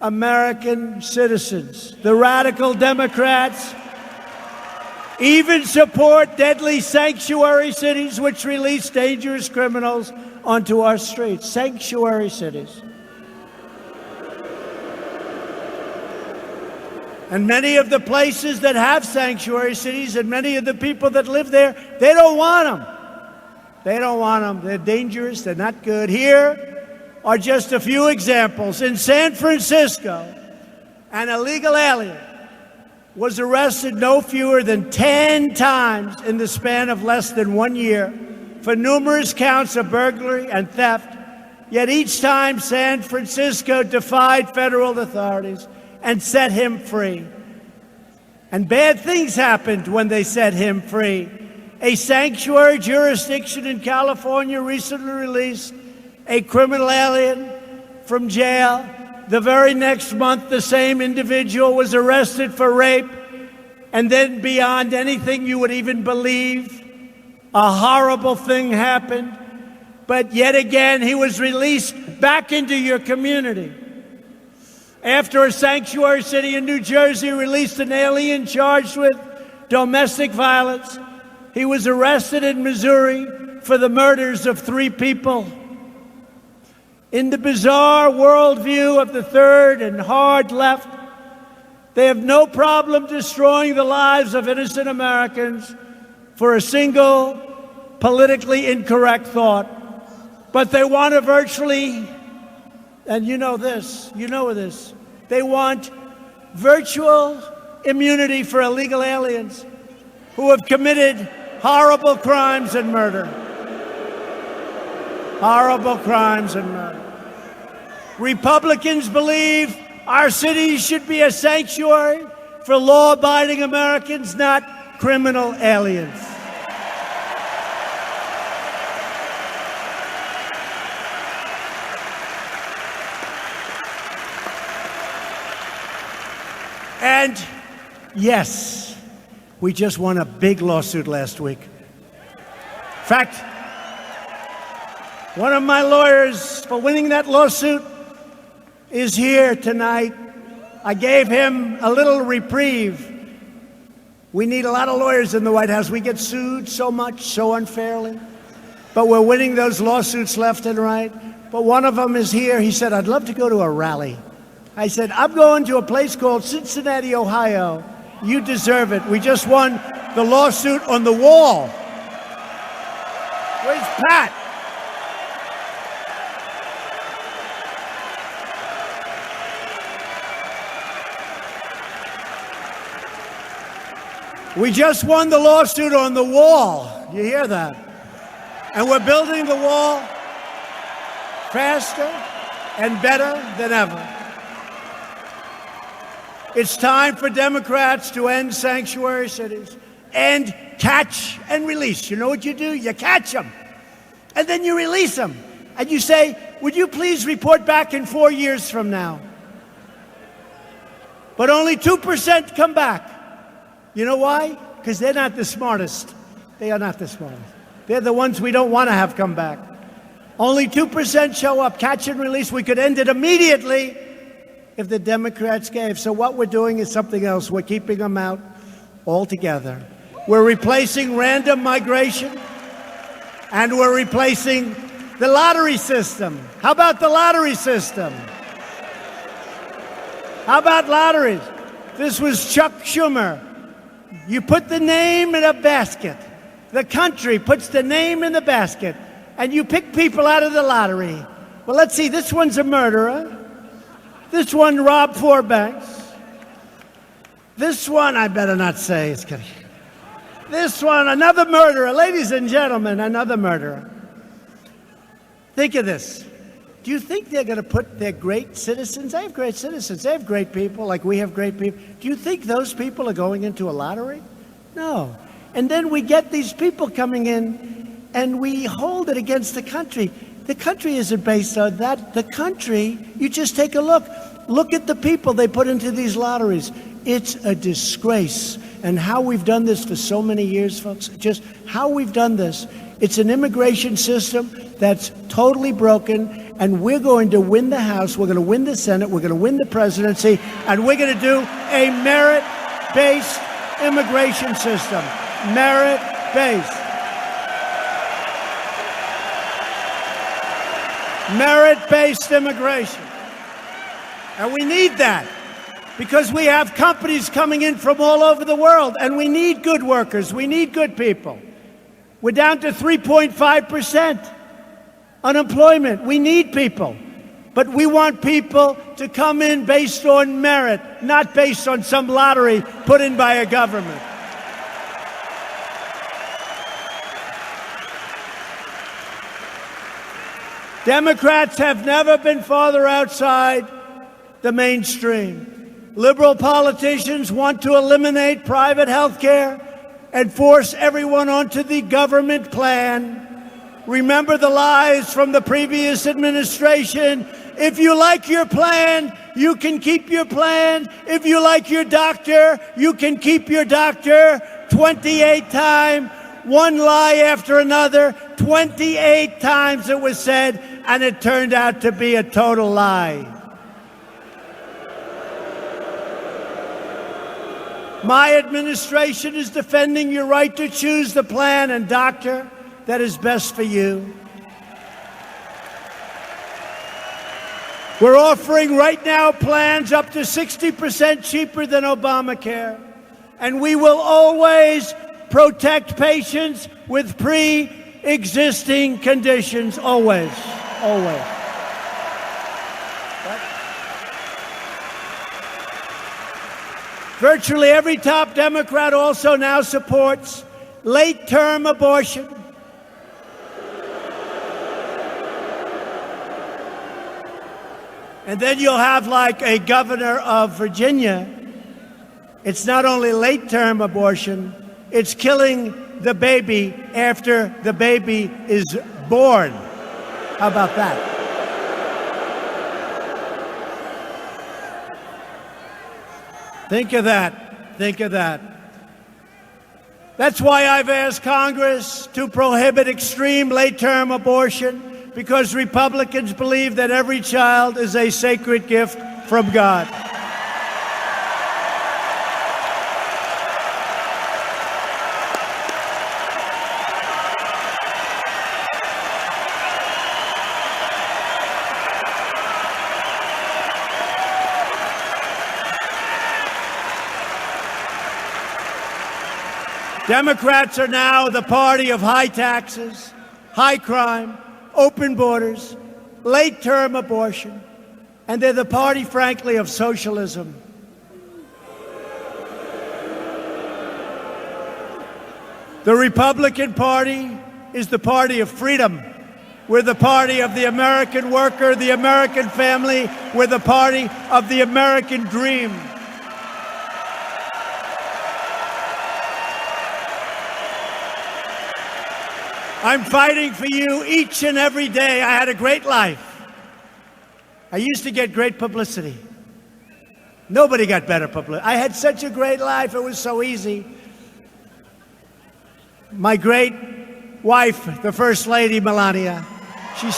American citizens. The radical Democrats even support deadly sanctuary cities which release dangerous criminals onto our streets. Sanctuary cities. And many of the places that have sanctuary cities and many of the people that live there, they don't want them. They don't want them. They're dangerous. They're not good. Here are just a few examples. In San Francisco, an illegal alien was arrested no fewer than 10 times in the span of less than 1 year for numerous counts of burglary and theft. Yet each time, San Francisco defied federal authorities and set him free. And bad things happened when they set him free. A sanctuary jurisdiction in California recently released a criminal alien from jail. The very next month, the same individual was arrested for rape. And then beyond anything you would even believe, a horrible thing happened. But yet again, he was released back into your community. After a sanctuary city in New Jersey released an alien charged with domestic violence, he was arrested in Missouri for the murders of 3 people. In the bizarre worldview of the third and hard left, they have no problem destroying the lives of innocent Americans for a single politically incorrect thought. But they want to virtually, and you know this, they want virtual immunity for illegal aliens who have committed horrible crimes and murder. Horrible crimes and murder. Republicans believe our cities should be a sanctuary for law-abiding Americans, not criminal aliens. And yes, we just won a big lawsuit last week. In fact, one of my lawyers for winning that lawsuit is here tonight. I gave him a little reprieve. We need a lot of lawyers in the White House. We get sued so much, so unfairly. But we're winning those lawsuits left and right. But one of them is here. He said, I'd love to go to a rally. I said, I'm going to a place called Cincinnati, Ohio. You deserve it. We just won the lawsuit on the wall. Where's Pat? We just won the lawsuit on the wall. You hear that? And we're building the wall faster and better than ever. It's time for Democrats to end sanctuary cities and catch and release. You know what you do? You catch them, and then you release them. And you say, would you please report back in 4 years from now? But only 2% come back. You know why? Because they're not the smartest. They are not the smartest. They're the ones we don't want to have come back. Only 2% show up, catch and release. We could end it immediately if the Democrats gave. So what we're doing is something else. We're keeping them out altogether. We're replacing random migration, and we're replacing the lottery system. How about the lottery system? How about lotteries? This was Chuck Schumer. You put the name in a basket. The country puts the name in the basket, and you pick people out of the lottery. Well, let's see. This one's a murderer. This one robbed 4 banks. This one, I better not say. It's gonna. This one, another murderer. Ladies and gentlemen, another murderer. Think of this. Do you think they're going to put their great citizens? They have great citizens. They have great people, like we have great people. Do you think those people are going into a lottery? No. And then we get these people coming in, and we hold it against the country. The country isn't based on that. The country, you just take a look. Look at the people they put into these lotteries. It's a disgrace. And how we've done this for so many years, folks, just how we've done this. It's an immigration system that's totally broken, and we're going to win the House, we're going to win the Senate, we're going to win the presidency, and we're going to do a merit-based immigration system. Merit-based. Merit-based immigration. And we need that because we have companies coming in from all over the world, and we need good workers. We need good people. We're down to 3.5% unemployment. We need people. But we want people to come in based on merit, not based on some lottery put in by a government. Democrats have never been farther outside the mainstream. Liberal politicians want to eliminate private health care and force everyone onto the government plan. Remember the lies from the previous administration. If you like your plan, you can keep your plan. If you like your doctor, you can keep your doctor. 28 times, one lie after another. 28 times it was said, and it turned out to be a total lie. My administration is defending your right to choose the plan and doctor that is best for you. We're offering right now plans up to 60% cheaper than Obamacare. And we will always protect patients with pre-existing conditions. Always. Always. Virtually every top Democrat also now supports late-term abortion. And then you'll have like a governor of Virginia. It's not only late-term abortion, it's killing the baby after the baby is born. How about that? Think of that. Think of that. That's why I've asked Congress to prohibit extreme late-term abortion, because Republicans believe that every child is a sacred gift from God. Democrats are now the party of high taxes, high crime, open borders, late-term abortion, and they're the party, frankly, of socialism. The Republican Party is the party of freedom. We're the party of the American worker, the American family. We're the party of the American dream. I'm fighting for you each and every day. I had a great life. I used to get great publicity. Nobody got better publicity. I had such a great life. It was so easy. My great wife, the First Lady, Melania, she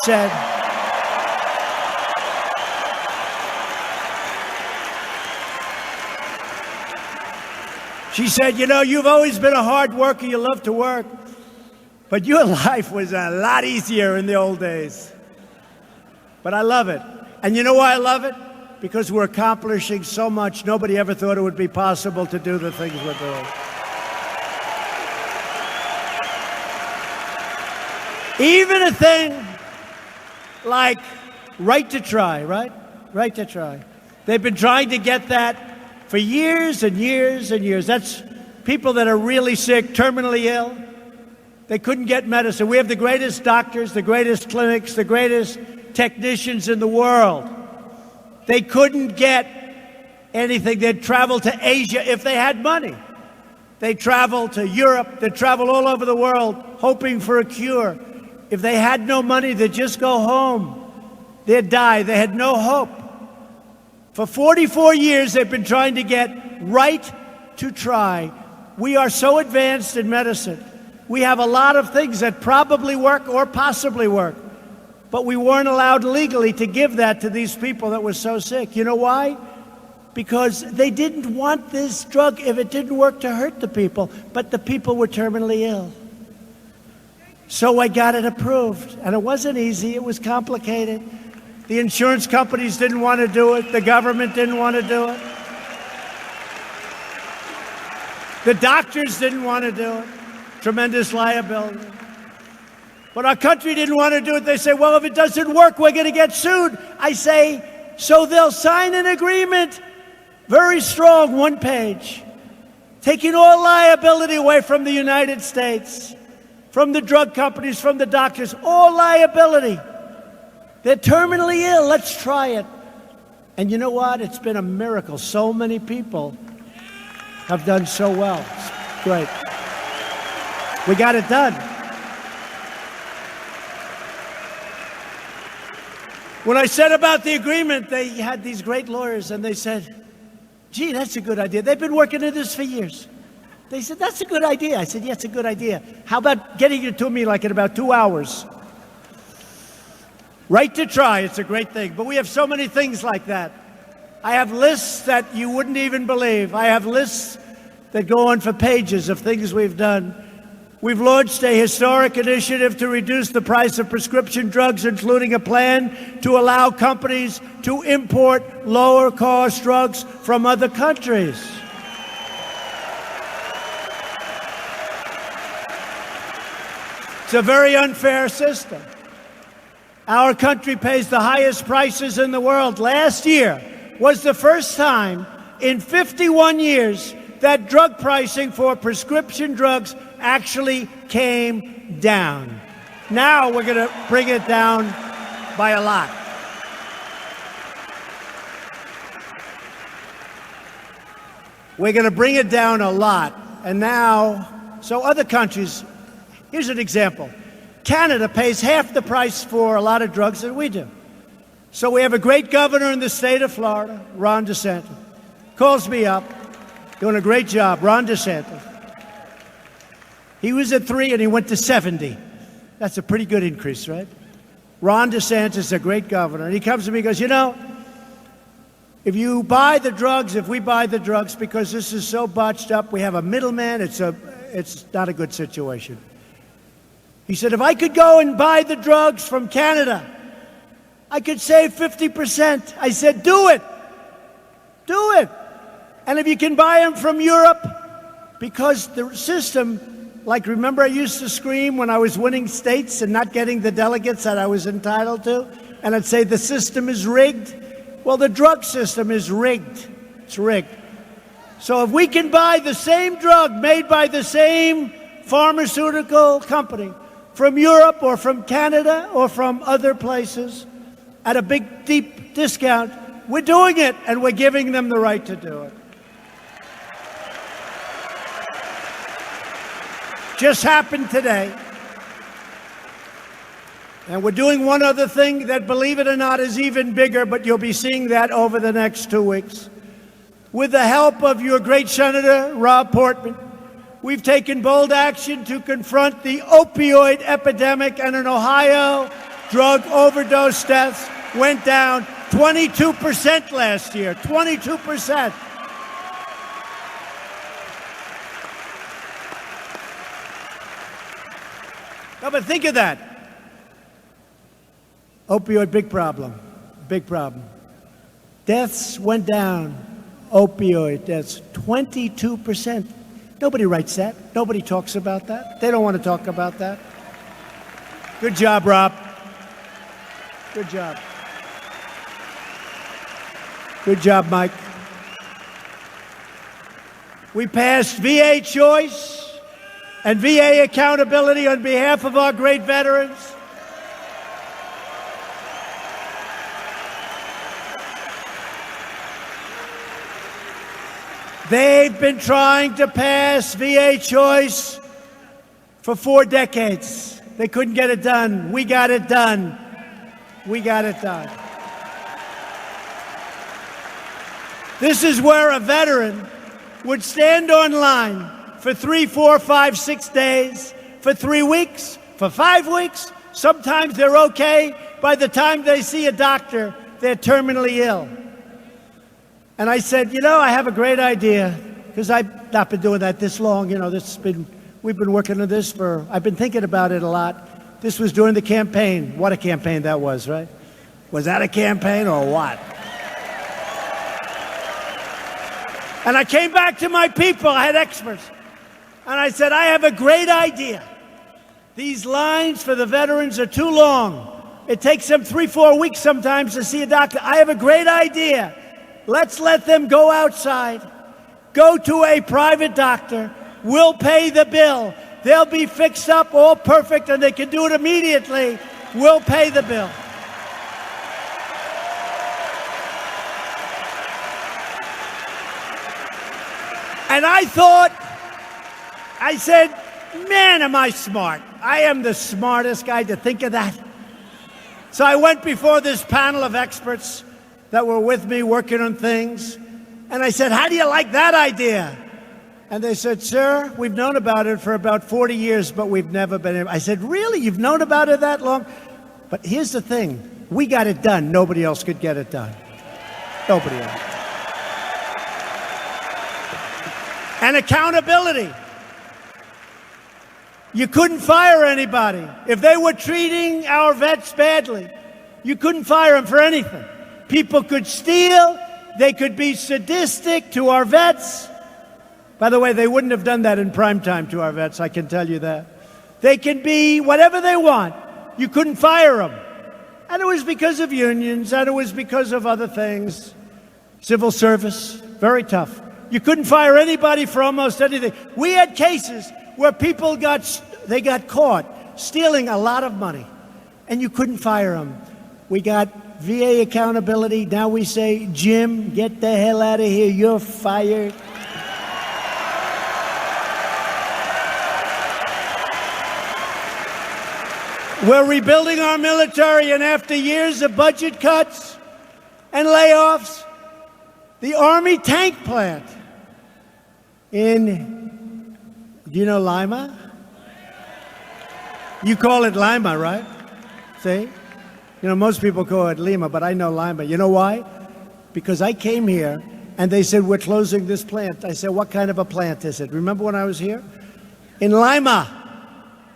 said, you know, you've always been a hard worker. You love to work. But your life was a lot easier in the old days. But I love it. And you know why I love it? Because we're accomplishing so much. Nobody ever thought it would be possible to do the things we're doing. Even a thing like right to try, right? Right to try. They've been trying to get that for years and years and years. That's people that are really sick, terminally ill. They couldn't get medicine. We have the greatest doctors, the greatest clinics, the greatest technicians in the world. They couldn't get anything. They'd travel to Asia if they had money. They'd travel to Europe. They'd travel all over the world hoping for a cure. If they had no money, they'd just go home. They'd die. They had no hope. For 44 years, they've been trying to get right to try. We are so advanced in medicine. We have a lot of things that probably work or possibly work, but we weren't allowed legally to give that to these people that were so sick. You know why? Because they didn't want this drug, if it didn't work, to hurt the people, but the people were terminally ill. So I got it approved, and it wasn't easy. It was complicated. The insurance companies didn't want to do it. The government didn't want to do it. The doctors didn't want to do it. Tremendous liability. But our country didn't want to do it. They say, well, if it doesn't work, we're going to get sued. I say, so they'll sign an agreement, very strong, one page, taking all liability away from the United States, from the drug companies, from the doctors, all liability. They're terminally ill. Let's try it. And you know what? It's been a miracle. So many people have done so well. It's great. We got it done. When I said about the agreement, they had these great lawyers, and they said, gee, that's a good idea. They've been working on this for years. They said, that's a good idea. I said, yeah, it's a good idea. How about getting it to me like in about 2 hours? Right to try, it's a great thing. But we have so many things like that. I have lists that you wouldn't even believe. I have lists that go on for pages of things we've done. We've launched a historic initiative to reduce the price of prescription drugs, including a plan to allow companies to import lower-cost drugs from other countries. It's a very unfair system. Our country pays the highest prices in the world. Last year was the first time in 51 years that drug pricing for prescription drugs actually came down. Now we're going to bring it down by a lot. We're going to bring it down a lot. And now, so other countries, here's an example. Canada pays half the price for a lot of drugs than we do. So we have a great governor in the state of Florida, Ron DeSantis, calls me up, doing a great job, Ron DeSantis. He was at 3 and he went to 70. That's a pretty good increase, right? Ron DeSantis is a great governor. And he comes to me and goes, you know, if you buy the drugs, if we buy the drugs, because this is so botched up, we have a middleman, it's not a good situation. He said, if I could go and buy the drugs from Canada, I could save 50%. I said, do it. Do it. And if you can buy them from Europe, because the system, like remember I used to scream when I was winning states and not getting the delegates that I was entitled to? And I'd say the system is rigged. Well, the drug system is rigged. It's rigged. So if we can buy the same drug made by the same pharmaceutical company from Europe or from Canada or from other places at a big, deep discount, we're doing it, and we're giving them the right to do it. Just happened today. And we're doing one other thing that, believe it or not, is even bigger, but you'll be seeing that over the next 2 weeks. With the help of your great Senator, Rob Portman, we've taken bold action to confront the opioid epidemic, and in Ohio, drug overdose deaths went down 22% last year, 22%. No, but think of that. Opioid, big problem, big problem. Deaths went down, opioid deaths, 22%. Nobody writes that. Nobody talks about that. They don't want to talk about that. Good job, Rob. Good job. Good job, Mike. We passed VA choice and VA accountability on behalf of our great veterans. They've been trying to pass VA choice for 4 decades. They couldn't get it done. We got it done. We got it done. This is where a veteran would stand online for 3, 4, 5, 6 days, for 3 weeks, for 5 weeks. Sometimes they're okay. By the time they see a doctor, they're terminally ill. And I said, you know, I have a great idea, because I've not been doing that this long. You know, we've been working on this I've been thinking about it a lot. This was during the campaign. What a campaign that was, right? Was that a campaign or what? And I came back to my people, I had experts, and I said, I have a great idea. These lines for the veterans are too long. It takes them 3, 4 weeks sometimes to see a doctor. I have a great idea. Let's let them go outside, go to a private doctor. We'll pay the bill. They'll be fixed up, all perfect, and they can do it immediately. We'll pay the bill. And I said, Man, am I smart. I am the smartest guy to think of that. So I went before this panel of experts that were with me working on things, and I said, how do you like that idea? And they said, sir, we've known about it for about 40 years, but we've never been able. I said, really? You've known about it that long? But here's the thing. We got it done. Nobody else could get it done. Nobody else. And accountability. You couldn't fire anybody. If they were treating our vets badly, you couldn't fire them for anything. People could steal. They could be sadistic to our vets. By the way, they wouldn't have done that in prime time to our vets, I can tell you that. They can be whatever they want. You couldn't fire them. And it was because of unions, and it was because of other things. Civil service, very tough. You couldn't fire anybody for almost anything. We had cases where people got caught stealing a lot of money, and you couldn't fire them. We got VA accountability. Now we say, Jim, get the hell out of here. You're fired. We're rebuilding our military, and after years of budget cuts and layoffs, the Army tank plant in, do you know Lima? You call it Lima, right? See? You know, most people call it Lima, but I know Lima. You know why? Because I came here, and they said, we're closing this plant. I said, what kind of a plant is it? Remember when I was here? In Lima.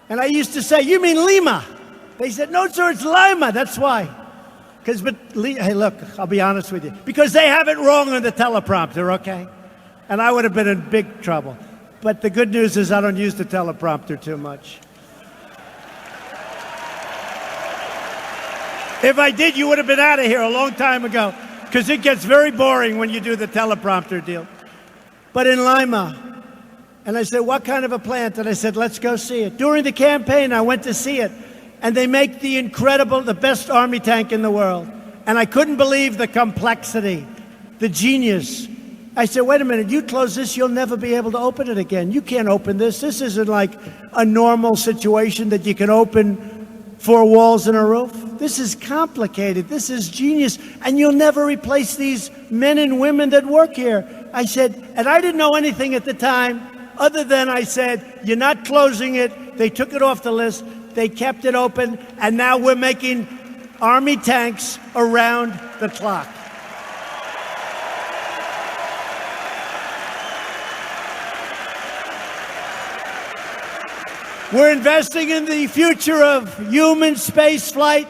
And I used to say, you mean Lima? They said, no, sir, it's Lima. That's why. Hey, look, I'll be honest with you. Because they have it wrong on the teleprompter, okay? And I would have been in big trouble. But the good news is I don't use the teleprompter too much. If I did, you would have been out of here a long time ago, because it gets very boring when you do the teleprompter deal. But in Lima, and I said, what kind of a plant? And I said, let's go see it. During the campaign, I went to see it. And they make the best Army tank in the world. And I couldn't believe the complexity, the genius. I said, wait a minute, you close this, you'll never be able to open it again. You can't open this. This isn't like a normal situation that you can open 4 walls and a roof. This is complicated. This is genius. And you'll never replace these men and women that work here. I said, and I didn't know anything at the time, other than I said, you're not closing it. They took it off the list. They kept it open, and now we're making Army tanks around the clock. We're investing in the future of human space flight.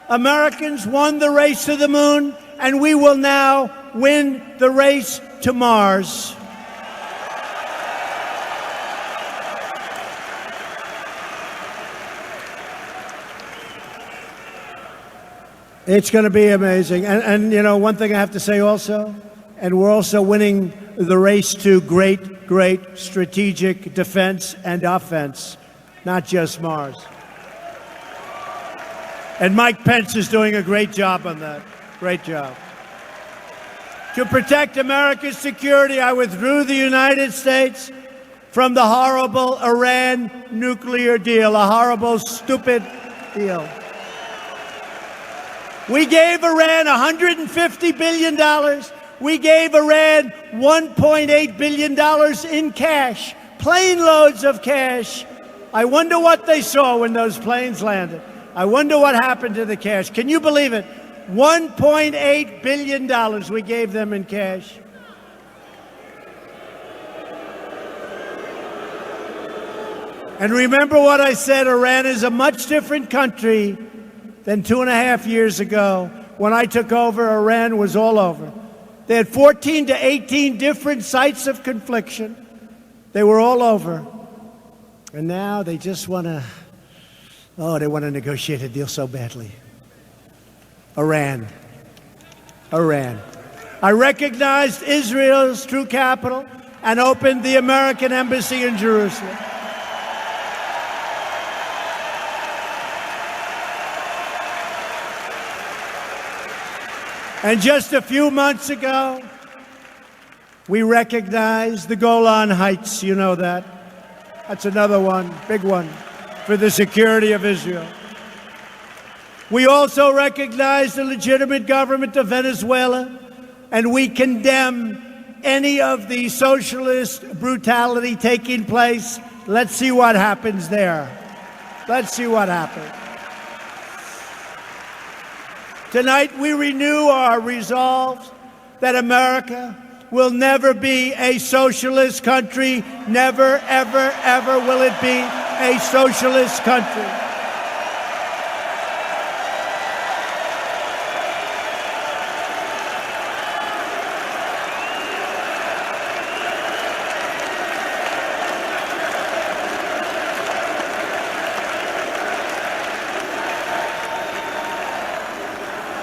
Americans won the race to the moon, and we will now win the race to Mars. It's going to be amazing. And, you know, one thing I have to say also, and we're also winning the race to great strategic defense and offense, not just Mars. And Mike Pence is doing a great job on that. Great job. To protect America's security, I withdrew the United States from the horrible Iran nuclear deal, a horrible, stupid deal. We gave Iran $150 billion. We gave Iran $1.8 billion in cash, plane loads of cash. I wonder what they saw when those planes landed. I wonder what happened to the cash. Can you believe it? $1.8 billion we gave them in cash. And remember what I said, Iran is a much different country than 2.5 years ago. When I took over, Iran was all over. They had 14 to 18 different sites of confliction. They were all over. And now they just want to, they want to negotiate a deal so badly. Iran. I recognized Israel's true capital and opened the American embassy in Jerusalem. And just a few months ago, we recognized the Golan Heights, you know that. That's another one, big one, for the security of Israel. We also recognize the legitimate government of Venezuela, and we condemn any of the socialist brutality taking place. Let's see what happens there. Let's see what happens. Tonight, we renew our resolve that America will never be a socialist country. Never, ever, ever will it be a socialist country.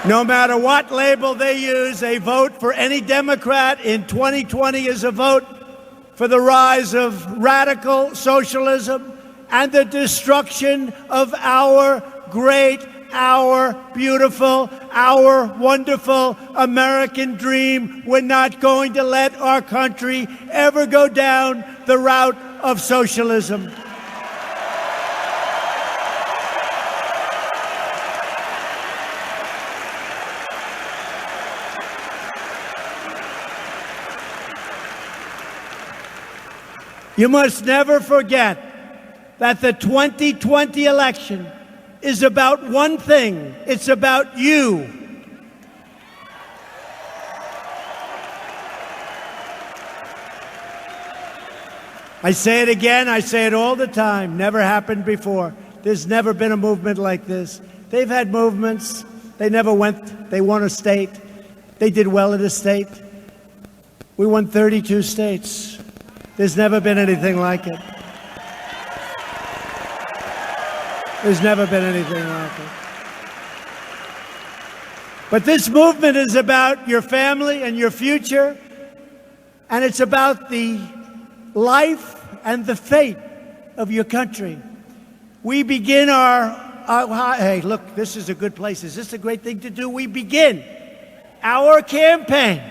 No matter what label they use, a vote for any Democrat in 2020 is a vote for the rise of radical socialism and the destruction of our great, our beautiful, our wonderful American dream. We're not going to let our country ever go down the route of socialism. You must never forget that the 2020 election is about one thing. It's about you. I say it again, I say it all the time. Never happened before. There's never been a movement like this. They've had movements. They never went. They won a state. They did well in a state. We won 32 states. There's never been anything like it. There's never been anything like it. But this movement is about your family and your future, and it's about the life and the fate of your country. We begin hey, look, this is a good place. Is this a great thing to do? We begin our campaign,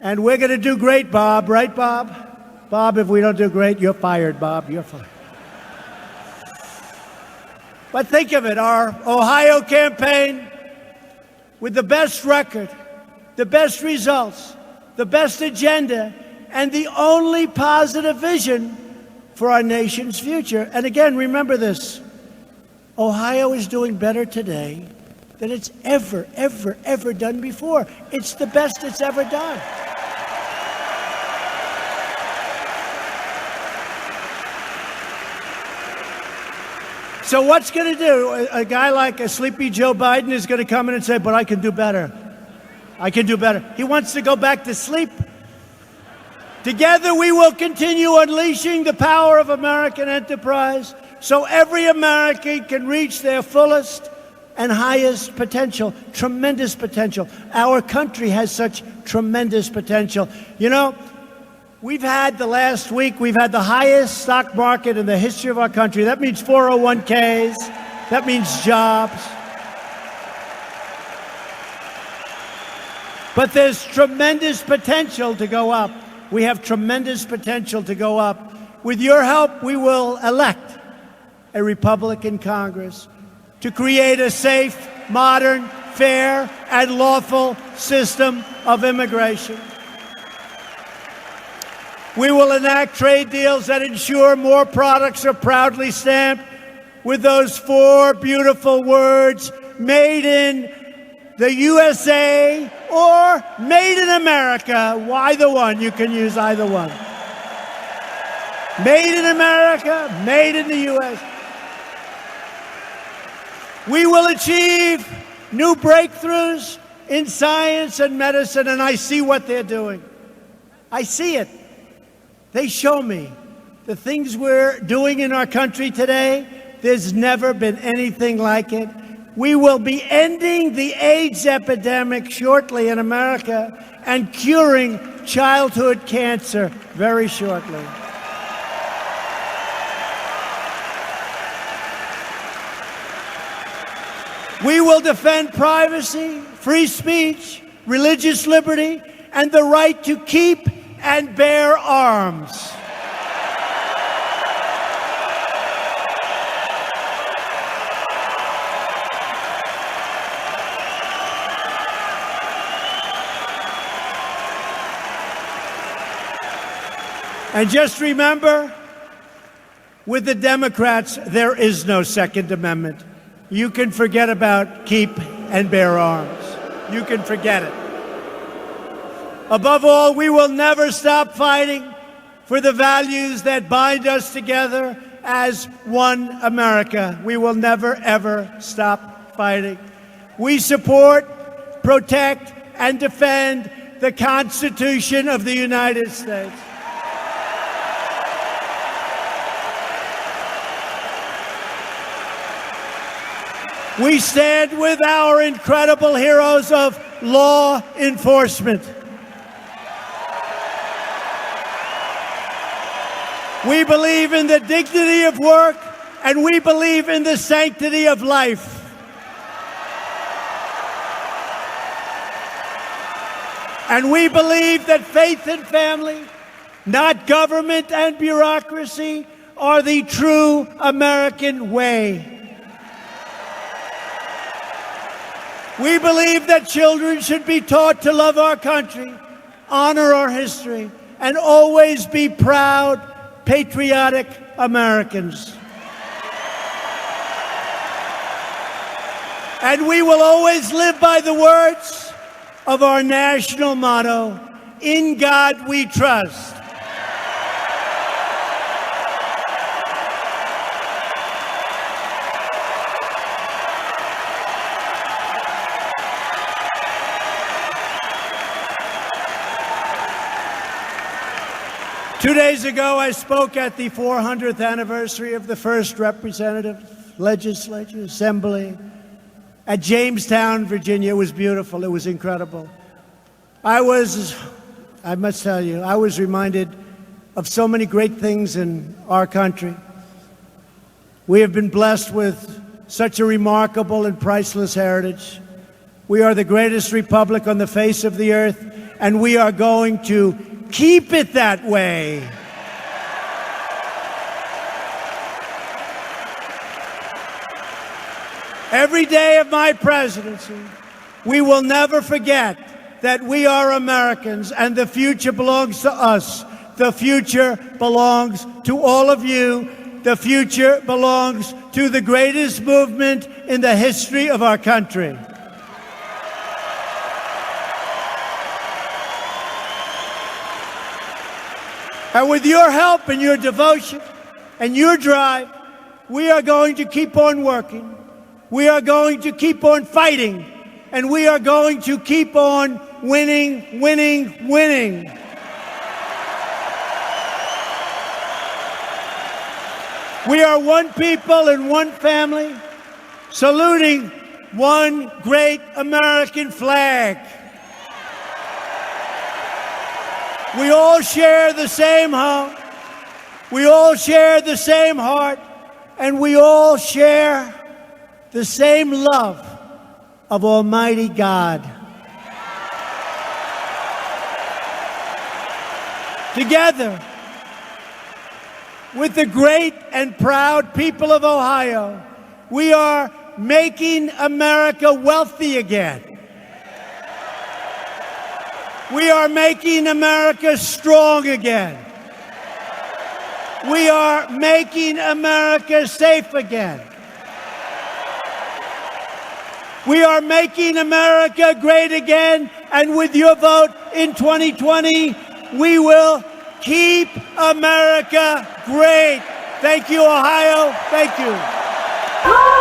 and we're going to do great, Bob. Right, Bob? Bob, if we don't do great, you're fired, Bob. You're fired. But think of it, our Ohio campaign with the best record, the best results, the best agenda, and the only positive vision for our nation's future. And again, remember this, Ohio is doing better today than it's ever, ever, ever done before. It's the best it's ever done. So what's going to do? A guy like a sleepy Joe Biden is going to come in and say, but I can do better. I can do better. He wants to go back to sleep. Together we will continue unleashing the power of American enterprise so every American can reach their fullest and highest potential, tremendous potential. Our country has such tremendous potential. You know, we've had the last week, we've had the highest stock market in the history of our country. That means 401ks. That means jobs. But there's tremendous potential to go up. We have tremendous potential to go up. With your help, we will elect a Republican Congress to create a safe, modern, fair, and lawful system of immigration. We will enact trade deals that ensure more products are proudly stamped with those four beautiful words, made in the USA or made in America. Why the one? You can use either one. Made in America, made in the US. We will achieve new breakthroughs in science and medicine, and I see what they're doing. I see it. They show me the things we're doing in our country today. There's never been anything like it. We will be ending the AIDS epidemic shortly in America and curing childhood cancer very shortly. We will defend privacy, free speech, religious liberty, and the right to keep and bear arms. And just remember, with the Democrats, there is no Second Amendment. You can forget about keep and bear arms. You can forget it. Above all, we will never stop fighting for the values that bind us together as one America. We will never, ever stop fighting. We support, protect, and defend the Constitution of the United States. We stand with our incredible heroes of law enforcement. We believe in the dignity of work, and we believe in the sanctity of life. And we believe that faith and family, not government and bureaucracy, are the true American way. We believe that children should be taught to love our country, honor our history, and always be proud, patriotic Americans. And we will always live by the words of our national motto, "In God we trust." 2 days ago, I spoke at the 400th anniversary of the first representative legislature assembly at Jamestown, Virginia. It was beautiful. It was incredible. I must tell you, I was reminded of so many great things in our country. We have been blessed with such a remarkable and priceless heritage. We are the greatest republic on the face of the earth, and we are going to keep it that way. Every day of my presidency, we will never forget that we are Americans and the future belongs to us. The future belongs to all of you. The future belongs to the greatest movement in the history of our country. And with your help and your devotion and your drive, we are going to keep on working. We are going to keep on fighting. And we are going to keep on winning, winning, winning. We are one people and one family, saluting one great American flag. We all share the same home, we all share the same heart, and we all share the same love of Almighty God. Together, with the great and proud people of Ohio, we are making America wealthy again. We are making America strong again. We are making America safe again. We are making America great again, and with your vote in 2020, we will keep America great. Thank you, Ohio. Thank you.